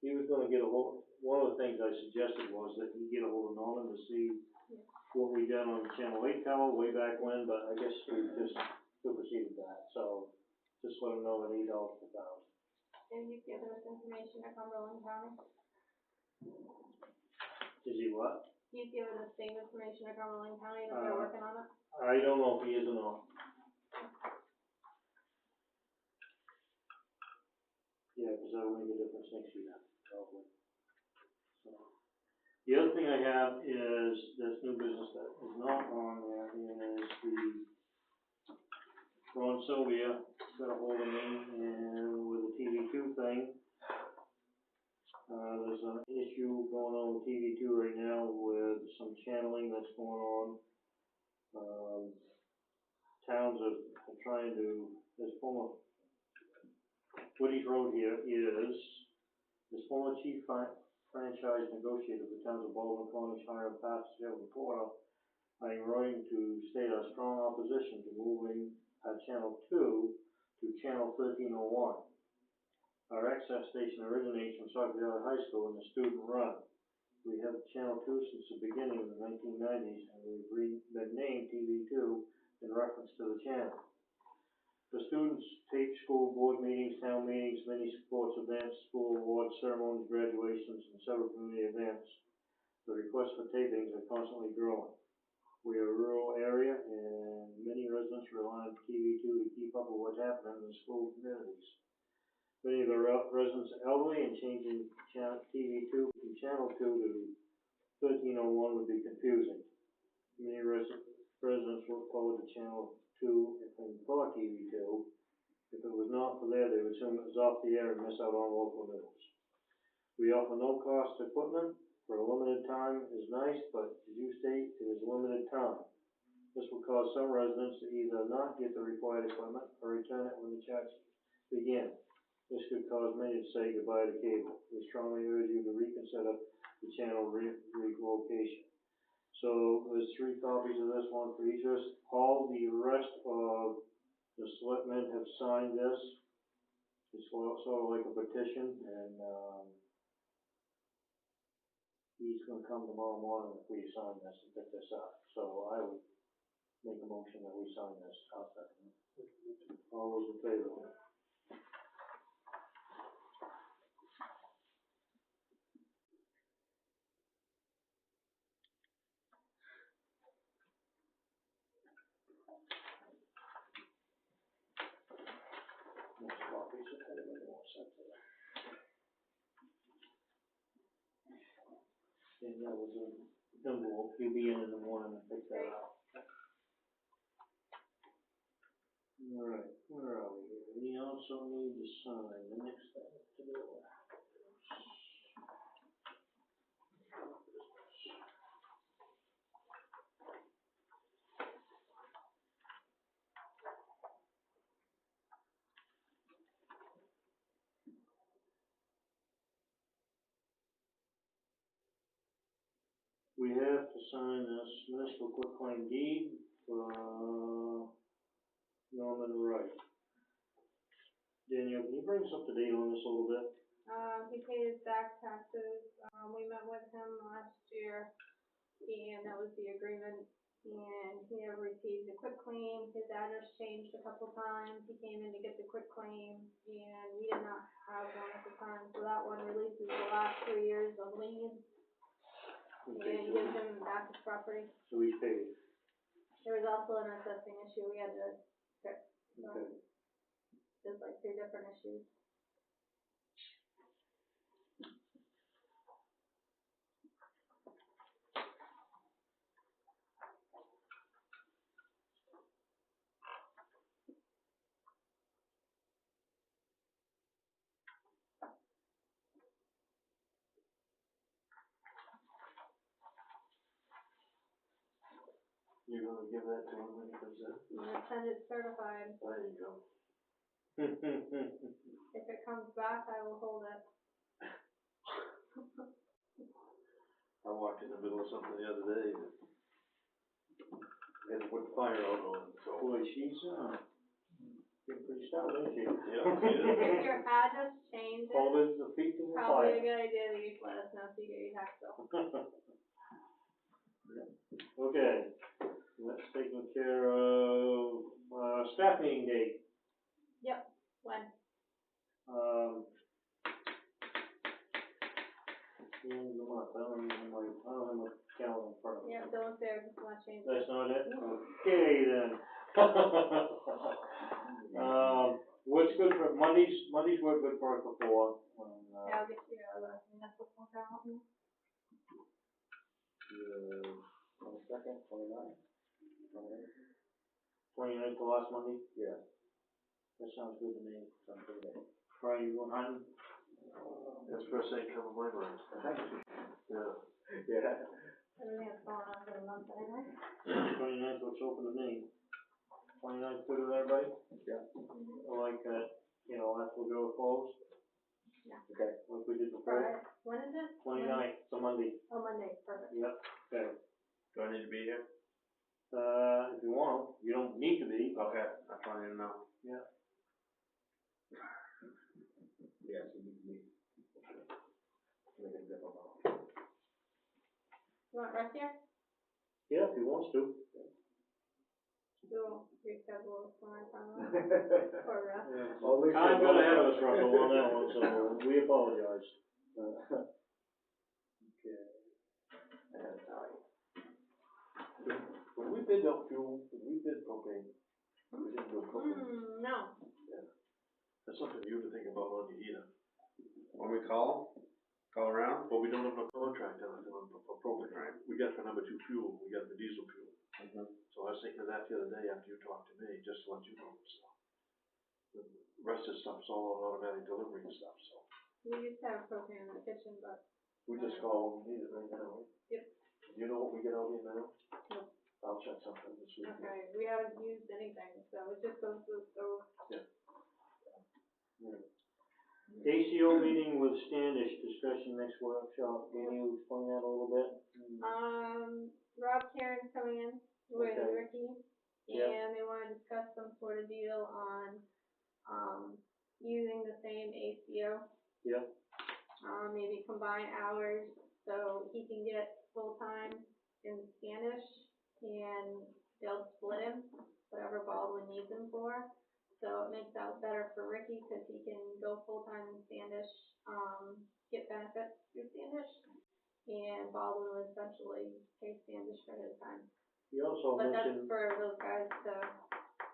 he was gonna get a hold, one of the things I suggested was that he get a hold of Norman to see what we done on the Channel 8 tower way back when, but I guess we just superseded that, so just let him know that $8 per thousand. And you've given us information at Cumberland County? Is he what? He's given the same information at Cumberland County that they're working on it? I don't know if he is or not. Yeah, cause that'll make a difference next year, probably. So, the other thing I have is this new business that is not on there is the Ron Sylvia got a hold of me and with the TV2 thing. There's an issue going on with TV2 right now with some channeling that's going on. Towns are trying to, this former, Woody's Road here is, this former chief franchise negotiator for the towns of Baldwin, Cornish, Hiram, Pasco, and Porter, I'm writing to state our strong opposition to moving Channel 2 to Channel 1301. Our access station originates from Sauk Valley High School and is student run. We have Channel 2 since the beginning of the 1990s, and we've been named TV2 in reference to the channel. The students tape school board meetings, town meetings, many sports events, school awards, ceremonies, graduations, and several community events. The requests for tapings are constantly growing. We are a rural area, and many residents rely on TV2 to keep up with what's happening in the school communities. Many of the residents are elderly, and changing TV2 from Channel 2 to 1301 would be confusing. Many residents look forward to Channel 2 and for TV2. If it was not for there, they would assume it was off the air and miss out on local news. We offer no cost equipment for a limited time is nice, but as you state, it is limited time. This will cause some residents to either not get the required equipment or return it when the charge begin. This could cause many to say goodbye to cable. We strongly urge you to reconsider the channel relocation. So there's 3 copies of this, one for each of us. All the rest of the selectmen have signed this. It's sort of like a petition, and, he's gonna come tomorrow morning if we sign this and pick this up. So I would make a motion that we sign this. I'll second it. All those in favor? Next copies if anybody wants that. And that was an envelope, he'll be in the morning and pick that up. Alright, where are we here? We also need to sign the next thing to do. We have to sign this municipal quitclaim deed for Norman Wright. Danielle, can you bring us up to date on this a little bit? He paid his back taxes, we met with him last year, and that was the agreement, and he never received the quitclaim, his address changed a couple times, he came in to get the quitclaim, and we did not have one at the time, so that one releases the last 3 years of lien, Okay, and gives him back his property. so he's paid. There was also an assessing issue we had to fix, so Okay. there's like 3 different issues. You're gonna give that to him when he comes in? I'm gonna send it certified. There you go. If it comes back, I will hold it. I walked in the middle of something the other day and had to put the fire out on it, so. Boy, she's, getting pretty stout, isn't she? Yeah. If your address changes, Hold it the feet to the probably a fire. good idea that you let us know so you get your tax bill. Okay, that's taken care of, staff meeting date. Yep, when? The end of the month, I don't have my calendar in front of me. Yeah, don't there, just wanna change it. That's not it? Okay, then. What's good for, Mondays were good for us before, Yeah, I'll get you, municipal calendar. 22nd, 29th? 29th, the last Monday? Yeah. That sounds good to me. Sounds good to me. Friday, you going hunting? That's first thing coming to my mind. Yeah. Yeah. Everything that's going on for the month anyway. 29th looks open to me. 29th good with everybody? Yeah. I like that, after we go close. Yeah. Okay. Like we did before. Friday, when is it? 29th, it's a Monday. Oh, Monday, perfect. Yep, okay. Do I need to be here? If you want, you don't need to be. Okay, that's all I need to know. Yeah. Yes, you need to meet. Make it difficult. You want rest here? Yeah, if he wants to. We'll reschedule for my time for rest. Yeah. Well, at least Time we'll got know. ahead of us, Russell, on that one, so we apologize. Okay. When we bid out fuel, when we bid propane, we didn't do propane. No. That's something you to think about on your heater. When we call around? But we don't have a contract on it for propane. Right. We got for number 2 fuel, we got the diesel fuel. Mhm. So I was thinking of that the other day after you talked to me, just to let you know, so. The rest of the stuff's all on automatic delivery and stuff, so. We used to have propane in the kitchen, but We just call when we need it right now, right? Yep. You know what we get out here now? No. I'll check something this week. okay, we haven't used anything, so it just goes to the stove. ACO meeting with Standish, discussion next workshop. Can you explain that a little bit? Rod engineers coming in with Okay. Ricky, Yep. and they wanna discuss some sort of deal on, using the same ACO. Yep. Maybe combine hours, so he can get full-time in Spanish, and they'll split him, whatever Baldwin needs him for. So it makes out better for Ricky, cause he can go full-time in Spanish, get benefits through Spanish, and Baldwin will essentially pay Spanish for his time. You also But that's mentioned, for those guys to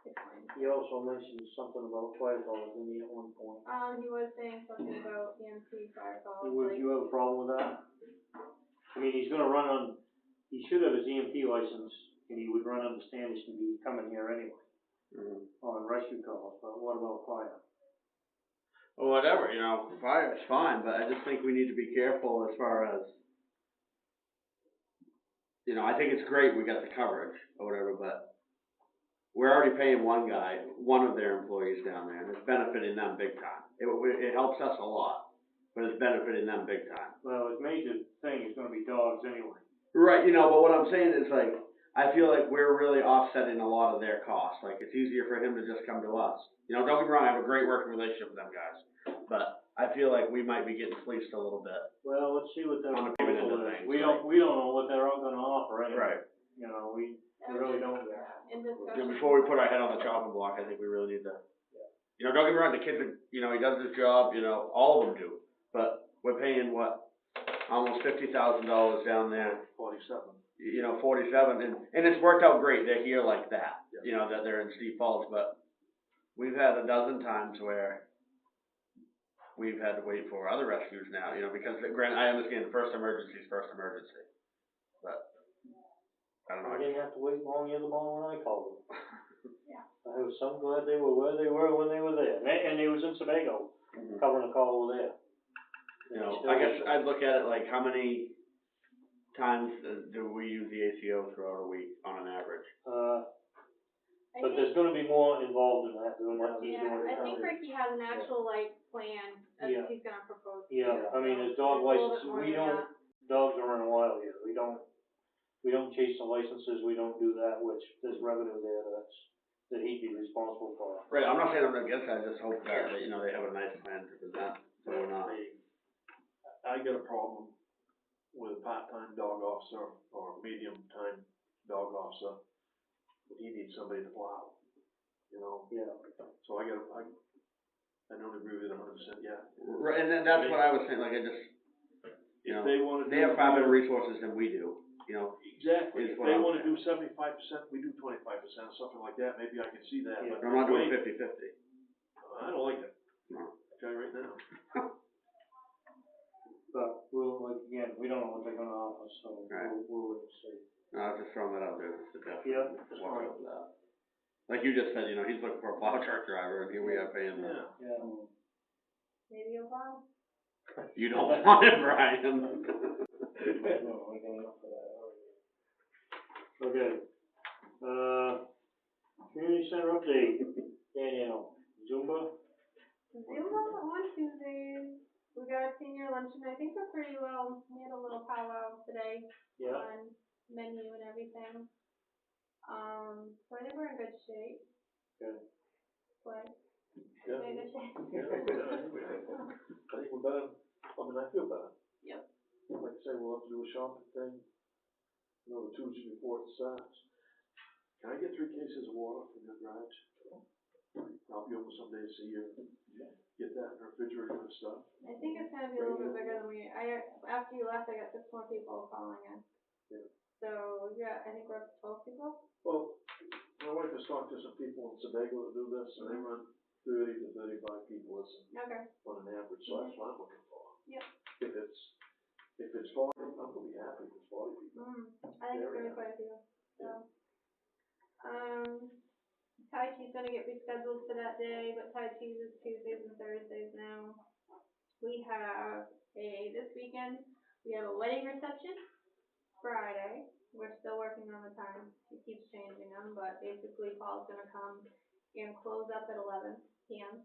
explain. you also mentioned something about fire calls in the at one point. He was saying something about EMT fire calls, Would like, you have a problem with that? I mean, he's gonna run on, he should have his EMT license, and he would run on the standards to be coming here anyway, on rescue calls, but what about fire? Well, whatever, fire's fine, but I just think we need to be careful as far as, I think it's great we got the coverage or whatever, but we're already paying one guy, one of their employees down there, and it's benefiting them big time. It helps us a lot, but it's benefiting them big time. Well, his major thing is gonna be dogs anyway. Right, but what I'm saying is like, I feel like we're really offsetting a lot of their costs. Like, it's easier for him to just come to us. Don't get me wrong, I have a great working relationship with them guys, but I feel like we might be getting fleeced a little bit. Well, let's see what their On the payment end of proposal is. things, We don't know what they're all gonna offer anyway. Right. We really don't yet. in discussion. Before we put our head on the chopping block, I think we really need to, don't get me wrong, the kid, he does his job, all of them do. But we're paying almost $50,000 down there. 47. 47, and it's worked out great. They're here like that, that they're in Steep Falls, but we've had a dozen times where we've had to wait for other rescues now, because I understand first emergency is first emergency, but I don't know. I didn't have to wait long the other morning when I called them. Yeah. I was so glad they were where they were when they were there, and they was in Sebago, covering a call over there. I guess I'd look at it like how many times do we use the ACO throughout a week on an average? But there's gonna be more involved in that than what he's doing. I think Ricky has an actual plan that he's gonna propose. Yeah, I mean, his dog license, dogs are running wild here, we don't chase the licenses, we don't do that, which there's revenue there that he'd be responsible for. Right, I'm not saying I'm against it, I just hope that, they have a nice plan to present, so we're not. I got a problem with a part-time dog officer or a medium-time dog officer. He needs somebody to plow, Yeah. So I don't agree with it 100% yet. Right, and then that's what I was saying, like, I just, If they wanna they have far better resources than we do, Exactly, is if what they I'm wanna saying. do 75%, we do 25%, something like that, maybe I can see that, Yeah. but I'm not doing wait, 50-50. I don't like it. No. I'll tell you right now. But we don't know what they're gonna offer, so Right. we'll wait and see. No, I was just throwing that out there, just to definitely Yeah. watch out for that. Like you just said, he's looking for a plow truck driver, and here we are paying them. Yeah. Yeah. Maybe a while. You don't want it, Brian. No, we got enough of that already. Okay. Community center update, Danielle, Zumba? Zumba on Tuesdays. We got a senior luncheon. I think we're pretty well. We had a little powwow today Yeah. on menu and everything. So I think we're in good shape. Good. But Yeah. we're in good shape. I think we're better, I feel better. Yep. Like I say, we'll have to do a shopping thing, the Tuesday before it starts. Can I get 3 cases of water from your garage? I'll be over someday to see you, get that in the refrigerator and stuff. I think it's gonna be a little bit bigger than after you left, I got 6 more people calling in. Yeah. So, I think we're up to 12 people. Well, my wife has talked to some people in Sebago that do this, and they run 30 to 35 people Okay. on an average, so that's what I'm looking for. Yep. If it's 40, I'm gonna be happy if it's 40 people. I think it's gonna be quite a few. So, Tai Chi's gonna get rescheduled for that day, but Tai Chi's is Tuesdays and Thursdays now. We have this weekend, we have a wedding reception, Friday. We're still working on the time. He keeps changing them, but basically Paul's gonna come and close up at 11 p.m.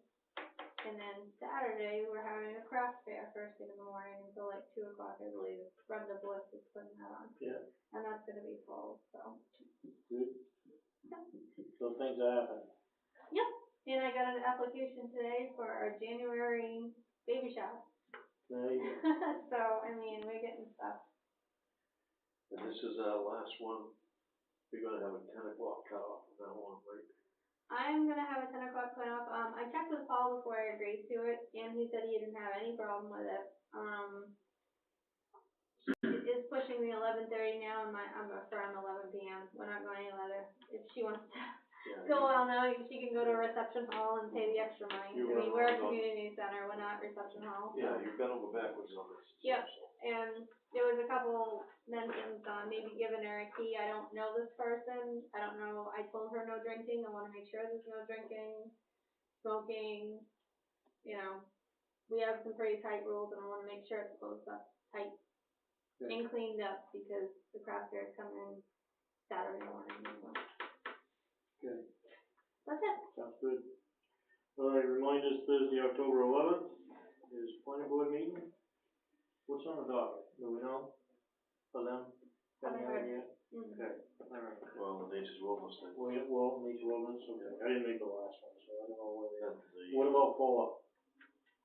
And then Saturday, we're having a craft fair first thing in the morning until like 2 o'clock, I believe. Brenda Bliss is putting that on. Yeah. And that's gonna be full, so. Good. So things are happening. Yep, and I got an application today for our January baby shower. There you go. So, I mean, we're getting stuff. And this is our last one, we're gonna have a 10 o'clock cutoff from now on, right? I'm gonna have a 10 o'clock cutoff. I checked with Paul before I agreed to it, and he said he didn't have any problem with it. It is pushing me 11:30 now, and I'm firm 11 p.m. We're not going any later. If she wants to go well now, she can go to a reception hall and pay the extra money. You I mean, run we're a around on- community center, we're not reception hall. So. Yeah, you've been over backwards on this. Yep, and there was a couple mentions on maybe giving her a key. I don't know this person. I don't know. I told her no drinking. I want to make sure there's no drinking, smoking. You know, we have some pretty tight rules, and I want to make sure it's closed up tight and cleaned up because the craft fair is coming Saturday morning. So. Okay. That's it. Sounds good. All right, remind us Thursday, October 11th is planning board meeting. What's on the docket? Do we know? For them? Haven't heard. Yet? Mm-hmm. Okay, all right. Well, the Nature's Wellness thing. Well, Nature Wilderness, okay. I didn't make the last one, so I don't know where they are. That's the, What about follow-up?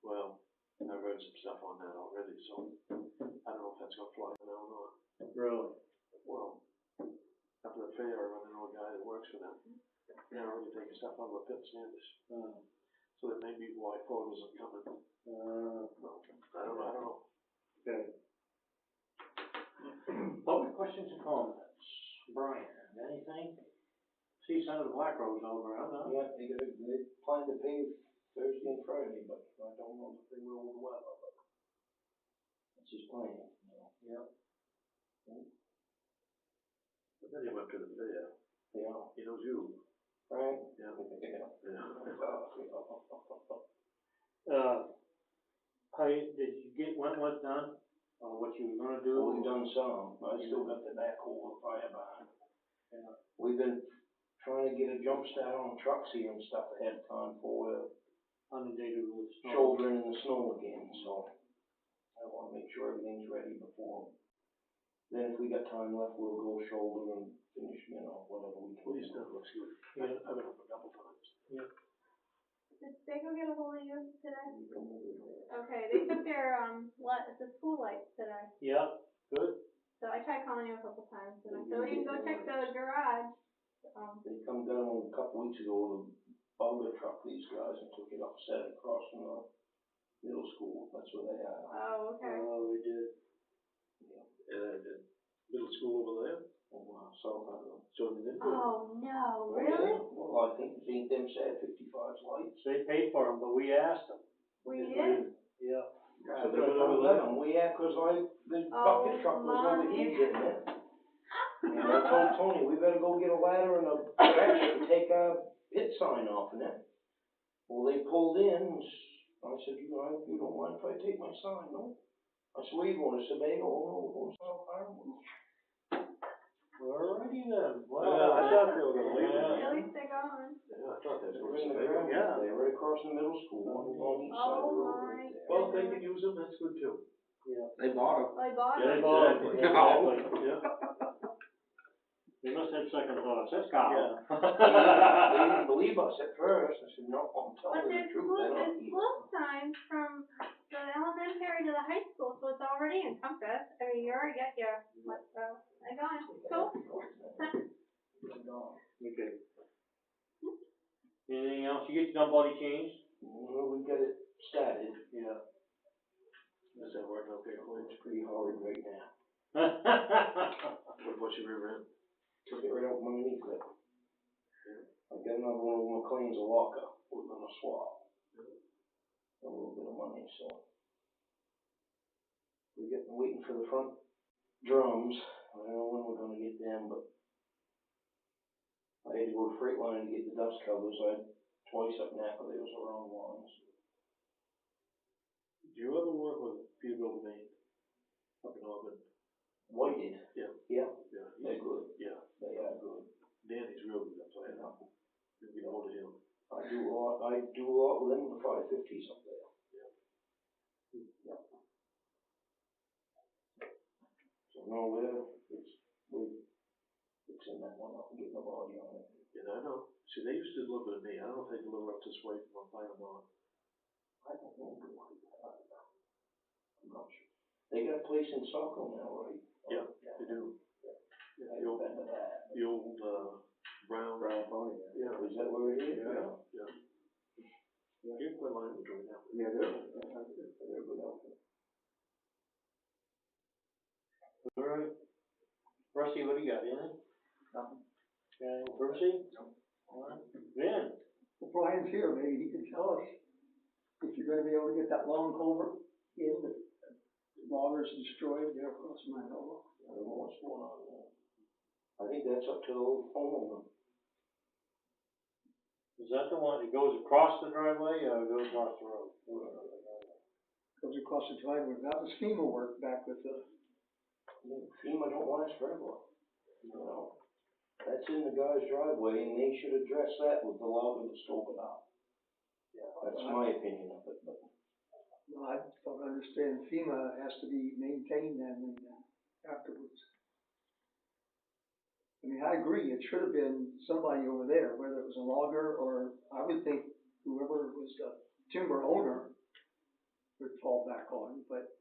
well, I read some stuff on that already, so I don't know if that's gonna fly now or not. Really? Well, after the fair, I run into a guy that works for them. They're already taking stuff out of the pit standards. So that may be why photos are coming. No, I don't know. Okay. Public questions and comments. Brian, anything? See, Senator Black Rose over, huh? No? Yeah, they plan to pave Thursday and Friday, but I don't know if they will with the weather, but it's just plan, you know. Yeah. But then he went to the fair. Yeah. He knows you. Right? Yeah. How did you get Wentworth done? Or what you were gonna do? Well, we've done some, I still got the backhoe and fire behind. Yeah. We've been trying to get a jump start on trucks here and stuff ahead of time for Inundated with snow. shouldering in the snow again, so I wanna make sure everything's ready before. Then if we got time left, we'll go shoulder and finish, you know, whatever we can. Police stuff looks good. Yeah. I've been up a couple times. Yeah. Did they go get a hold of you today? Okay, they took their the school lights today. Yeah, good. So I tried calling you a couple times, and I said we can go check the garage. They come down a couple weeks ago with a bugger truck, these guys, and took it upset across from the middle school, that's where they are. Oh, okay. Oh, we did. Middle school over there. Oh, wow, so, So they did. Oh no, oh, really? yeah. Well, I think, ain't them sad 55's lights? They paid for them, but we asked them. We did? Yeah. So they went over there? We had, cause the Oh, bucket truck was over my. here getting it. And I told Tony, we better go get a ladder and a ratchet and take our pit sign off in it. Well, they pulled in, and I said, you don't mind if I take my sign, no? I said, where you going to Sebago? Oh, no, we're going to South Ironwood. Alrighty then. Well, I thought they were gonna leave Yeah. it. At least they're gone. Yeah, I thought that They're was in the Sebago. ground, Yeah. they're right across from the middle school, on each side of the road right there. Well, if they can use them, that's good too. Yeah. They bought them. Well, I bought Yeah, they them. bought Exactly. them. Exactly. Yeah. They must have second thoughts. That's Kyle. They didn't believe us at first, I said, no, I'm But telling you there's the truth, they're not there's evil. slope signs from the elementary to the high school, so it's already encompassed. I mean, you already got your, I got it. Cool. Okay. Anything else? You get your dump body changed? Well, we got it started, Yeah. Does that work okay for you? it's pretty hard right now. What's your rear end? Took it right out from underneath it. I got another one of McLean's a locker, we're gonna swap. A little bit of money, so. We're waiting for the front drums, I don't know when we're gonna get them, but I had to go to Freightliner to get the dust covers, I had twice up Napa, they was the wrong ones. Do you ever work with Peterbilt Maine? Up in Auburn? Whited? Yeah. Yeah, Yeah. they're good, Yeah. they are good. Danny's real good, that's why I know. You can get hold of him. I do a lot with them with the 550s up there. So no, we're fixing that one up and getting a body on it. Yeah, I know. See, they used to deliver to me. I don't know if they deliver up this way from my or not. I don't know, I'm not sure. They got a place in Saco now, right? Yeah, they do. Yeah, I've been to that. the old, brown. Pony. Yeah. Is that where it is? Yeah. Get quite a line between them. Yeah, they're good outfit. All right. Rusty, what do you got, anything? Nothing. Okay, Brucey? No. All right. Vin? Well, Brian's here, maybe he can tell us if you're gonna be able to get that long culvert in, the loggers destroyed there across my elbow. I don't know what's going on there. I think that's up to the homeowner. Is that the one that goes across the driveway or goes across the road? Goes across the driveway, that was FEMA work back with the, FEMA don't last forever, you know. That's in the guy's driveway, and they should address that with the logger that's spoken out. yeah. That's my opinion of it, but. Well, I don't understand, FEMA has to be maintained then and afterwards. I mean, I agree, it should have been somebody over there, whether it was a logger or, I would think whoever was the timber owner would fall back on, but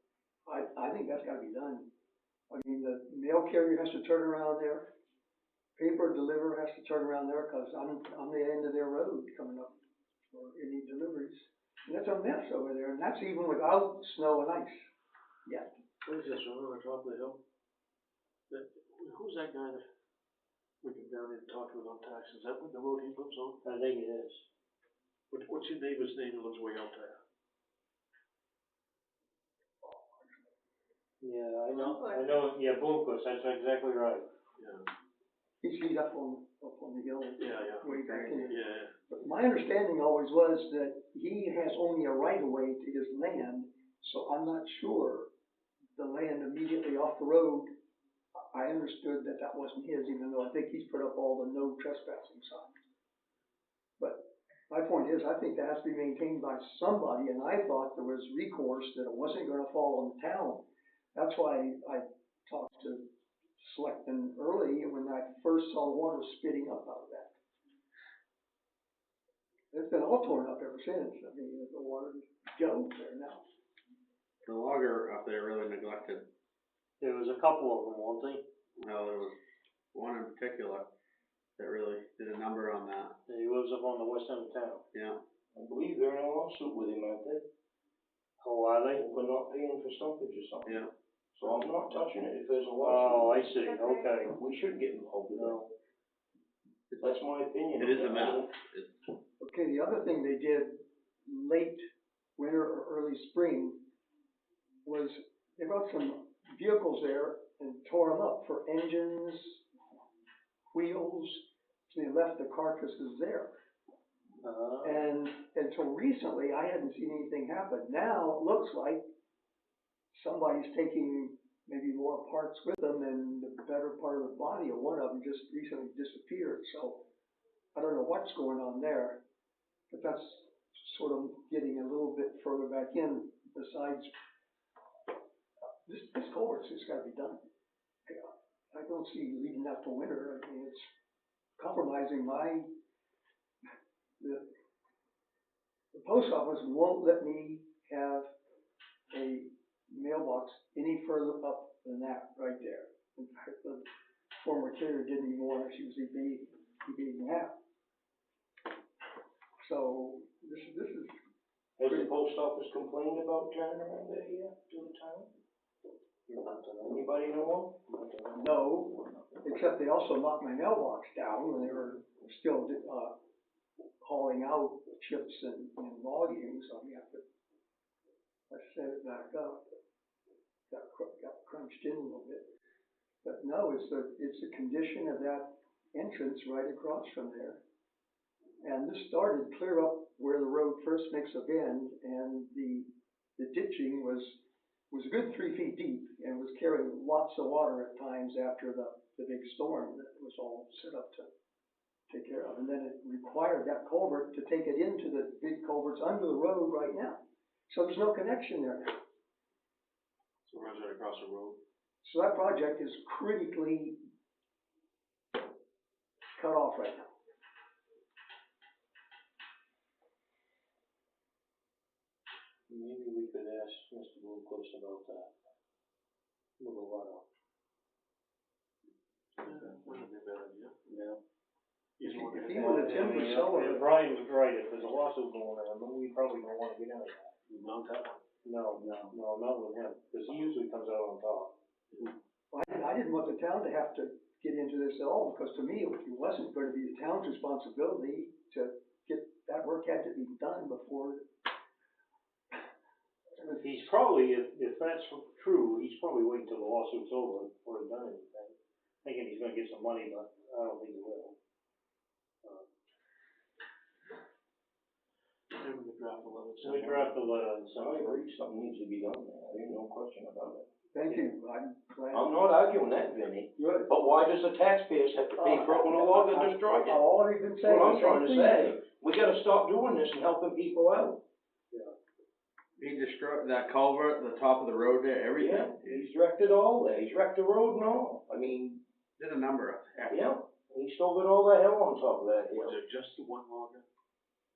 I think that's gotta be done. I mean, the mail carrier has to turn around there, paper deliverer has to turn around there, cause I'm the end of their road coming up for any deliveries. And that's a mess over there, and that's even without snow and ice yet. What is this, one on the top of the hill? Who's that guy that we can down in and talk to about taxes? Is that the road he lives on? I think it is. What's your neighbor's name that lives way out there? Yeah, yeah, Bloomquist, that's exactly right. Yeah. He's up on the hill, Yeah. way back in. Yeah. But my understanding always was that he has only a right of way to his land, so I'm not sure the land immediately off the road, I understood that that wasn't his, even though I think he's put up all the no trespassing signs. But my point is, I think that has to be maintained by somebody, and I thought there was recourse, that it wasn't gonna fall on the town. That's why I talked to Selectmen early, when I first saw water spitting up out of that. It's been all torn up ever since. I mean, the water goes there now. The logger up there really neglected. There was a couple of them, wasn't there? Well, there was one in particular that really did a number on that. He lives up on the west end of town. Yeah. I believe they're in a lawsuit with him, aren't they? Oh, are they? For not paying for stumpage or something. Yeah. So I'm not touching it if there's a Oh, lawsuit. I see, okay. We shouldn't get involved with that. No. That's my opinion. It is a mess. Okay, the other thing they did late winter or early spring was they brought some vehicles there and tore them up for engines, wheels, so they left the carcasses there. And until recently, I hadn't seen anything happen. Now, it looks like somebody's taking maybe more parts with them, and the better part of the body of one of them just recently disappeared. So I don't know what's going on there, but that's sort of getting a little bit further back in. Besides, this culvert's just got to be done. I don't see leaving that for winter. I mean, it's compromising the post office won't let me have a mailbox any further up than that right there. In fact, the former carrier didn't even want it. She was evading that. So this is. Has the post office complained about turning around there yet to the town? Anybody know? No, except they also knocked my mailbox down when they were still hauling out chips and logging, so I set it back up. Got crunched in a little bit. But no, it's the condition of that entrance right across from there. And this started clear up where the road first makes a bend, and the ditching was a good 3 feet deep and was carrying lots of water at times after the big storm that was all set up to take care of, and then it required that culvert to take it into the big culverts under the road right now. So there's no connection there now. So it runs right across the road. So that project is critically cut off right now. Maybe we could ask Mr. Bloomquist about that. With a letter. Wouldn't be a bad idea. Yeah. He's the one If that- he were the timber seller, And Brian's right, if there's a lawsuit going on, then we probably don't wanna get into that. Not that one. No, not with him, cause he usually comes out on top. I didn't want the town to have to get into this at all, because to me, it wasn't gonna be the town's responsibility to get, that work had to be done before. He's probably, if that's true, he's probably waiting till the lawsuit's over before he does anything, thinking he's gonna get some money, but I don't think he will. Maybe we could draft a letter. So we draft a letter and send I it. agree, something needs to be done there, there's no question about it. Thank you, I'm glad. I'm not arguing that, Vinnie, Good. but why does the taxpayers have to pay for it when a logger destroyed it? I've already been That's saying what I'm the trying to same thing. say, we gotta stop doing this and helping people out. He destroyed that culvert, the top of the road there, everything. Yeah, he's wrecked it all there, he's wrecked the road and all, I mean, Did a number of, yeah, he still got all that hell on top of that Was hill. it just the one logger?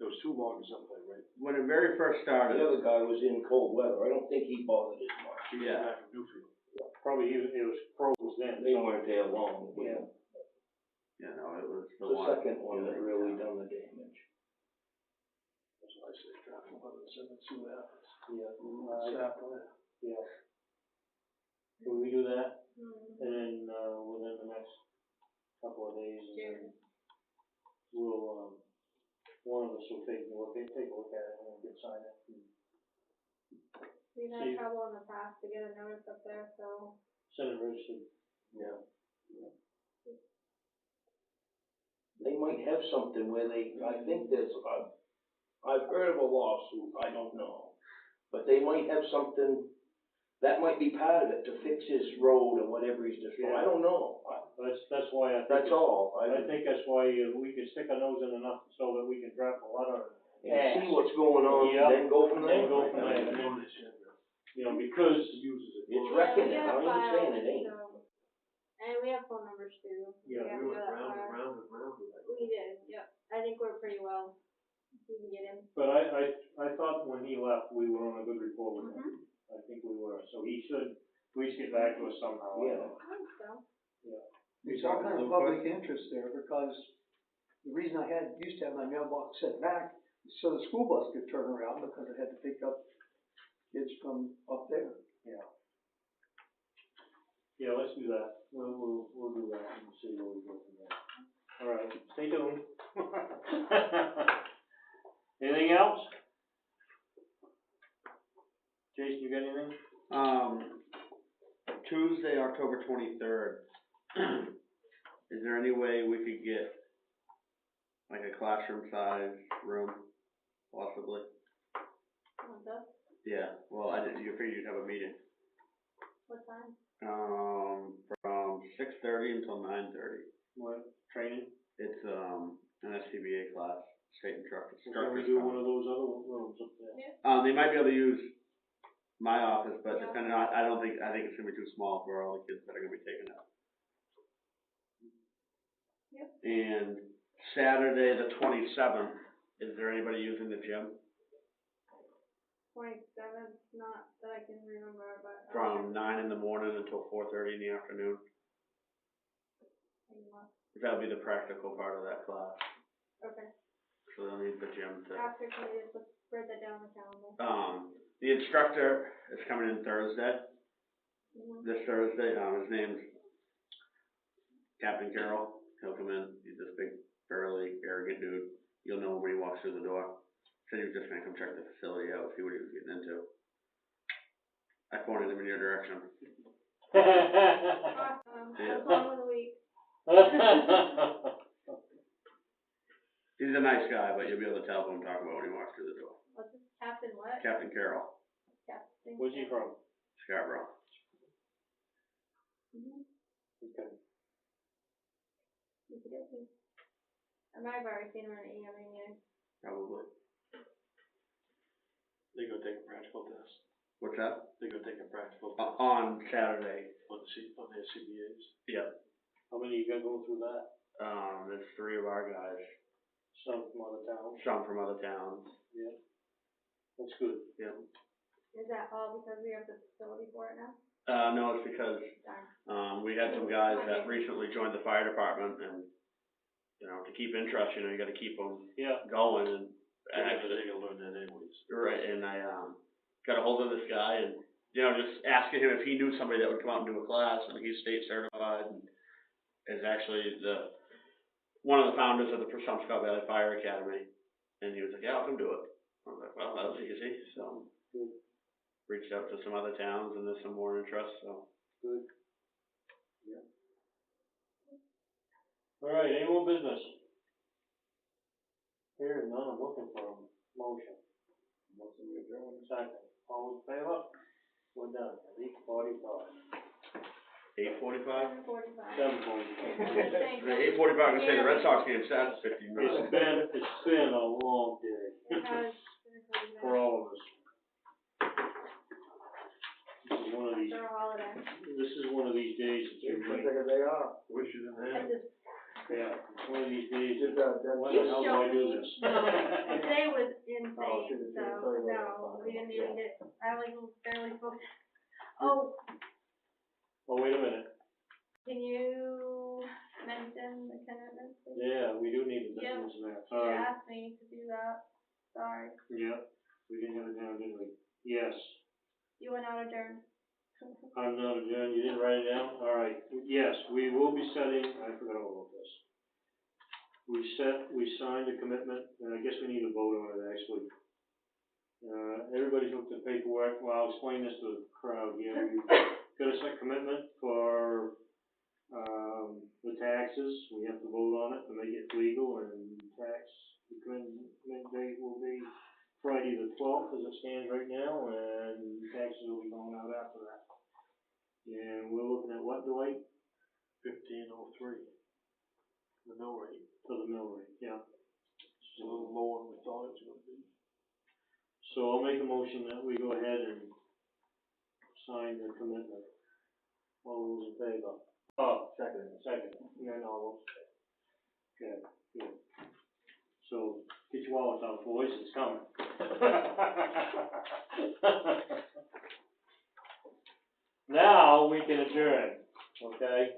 There was two loggers up there, right? when it very first started. The other guy was in cold weather, I don't think he bothered as much. He was Yeah. back from Newfield. Probably it was froze then. They so- weren't there long, Yeah. Yeah, no, it was the the one. second one that really done the damage. That's why I say draft a letter and send it, see what happens. Yeah. Will we do that? Hmm. And then, within the next couple of days, and then we'll, one of us will take a look at it and get sign it. We've See. had trouble in the past to get a notice up there, so. Send it registered. Yeah. They might have something where I think there's, I've heard of a lawsuit, I don't know. But they might have something, that might be part of it, to fix his road or whatever he's destroying, I don't know. That's why I think. That's all, I think that's why we can stick our nose in enough so that we can draft a letter. and see what's going on, Yeah. then go from there. Then go from there, and then, you know, because. It's wrecking it, Yeah, I we ain't have saying it files, ain't. so. And we have phone numbers too. Yeah, have We to went go that round and far. round and round with that. We did, yep. I think we're pretty well. We can get him. But I thought when he left, we were on a good rapport with him. I think we were, so he should at least get back to us somehow. Yeah. I think so. There's all kind of public interest there, because the reason I used to have my mailbox set back, so the school bus could turn around, because it had to pick up kids from up there. Yeah, let's do that. We'll do that and see where we go from there. All right, stay tuned. Anything else? Jason, you got anything? Tuesday, October 23rd. Is there any way we could get like a classroom size room, possibly? What's up? Yeah, well, you figured you'd have a meeting. What time? From 6:30 until 9:30. What, training? It's, an SCBA class, state instructors. Can we do one of those other rooms up there? They might be able to use my office, but Yeah. depending on, I think it's gonna be too small for all the kids that are gonna be taking it. Yep. And Saturday, the 27th, is there anybody using the gym? 27th, not that I can remember, but. From 9 in the morning until 4:30 in the afternoon? That'll be the practical part of that class, Okay, so they'll need the gym to. after committee, let's write that down on the calendar. The instructor is coming in Thursday, Mhm. this Thursday, his name's Captain Carroll. He'll come in, he's this big, burly, arrogant dude, you'll know him when he walks through the door. Said he was just gonna come check the facility out, see what he was getting into. I pointed him in your direction. Awesome, Yeah. that's long of the week. He's a nice guy, but you'll be able to tell what I'm talking about when he walks through the door. What's this, Captain what? Captain Carroll, Captain. Where's he from? Scarborough. Mhm. Okay. Okey-dokey. I might have already seen him in an EMA meeting. Probably. They gonna take a practical test, What's that? they gonna take a practical test On Saturday. on their CBAs. Yep. How many you got going through that? There's 3 of our guys, Some from other towns? some from other towns. Yeah. That's good. Yep. Is that all because we have the facility for it now? No, it's because, Darn. we had some guys that recently joined the fire department and, you know, to keep interest, you know, you gotta keep them Yeah. going and Actually, they gonna learn that anyways. right, and I, got a hold of this guy and, you know, just asking him if he knew somebody that would come out and do a class, and he's state certified and is actually one of the founders of the Presumscott Valley Fire Academy, and he was like, yeah, I'll come do it. I was like, well, that was easy, so. Good. Reached out to some other towns and there's some more interest, so. Good. Yeah. All right, any more business? Hearing none, I'm looking for a motion. Motion we adjourn. Second, all in favor? We're done, 8:45. 8:45? 7:45. 7:45. 8:45, I can say the Red Sox game starts in 15 minutes. It's been a long day. It has been a crazy For day. all of us. This is one of these, For a holiday. this is one of these days that you Take might, a day off. Wish you didn't I have. just, yeah, it's one of these days, Just, that, why the hell do I do this? today was Oh, insane, should have so, told you what no, it was. we didn't even get, I like barely spoke. Oh, Oh, wait a minute, can you mention the commitments, please? yeah, we do need to Yeah. mention that. She asked me to do that, sorry. Yeah, we didn't have it down, did we? Yes, You were not adjourned. I'm not adjourned, you didn't write it down? All right, yes, we will be setting, I forgot all about this. We signed a commitment, and I guess we need to vote on it, actually. Everybody's looked at paperwork, well, I'll explain this to the crowd here. We've got a set commitment for, the taxes, we have to vote on it to make it legal, and the commitment date will be Friday the 12th, as it stands right now, and taxes will be going out after that. And we're looking at what, Dwight? 1503, the mill rate. For the mill rate, yeah. It's a little lower than we thought it was gonna be. So I'll make a motion that we go ahead and sign the commitment. All those in favor? Oh, second, and then all those. Okay, good. So, get your wallets out, boys, it's coming. Now, we can adjourn, okay?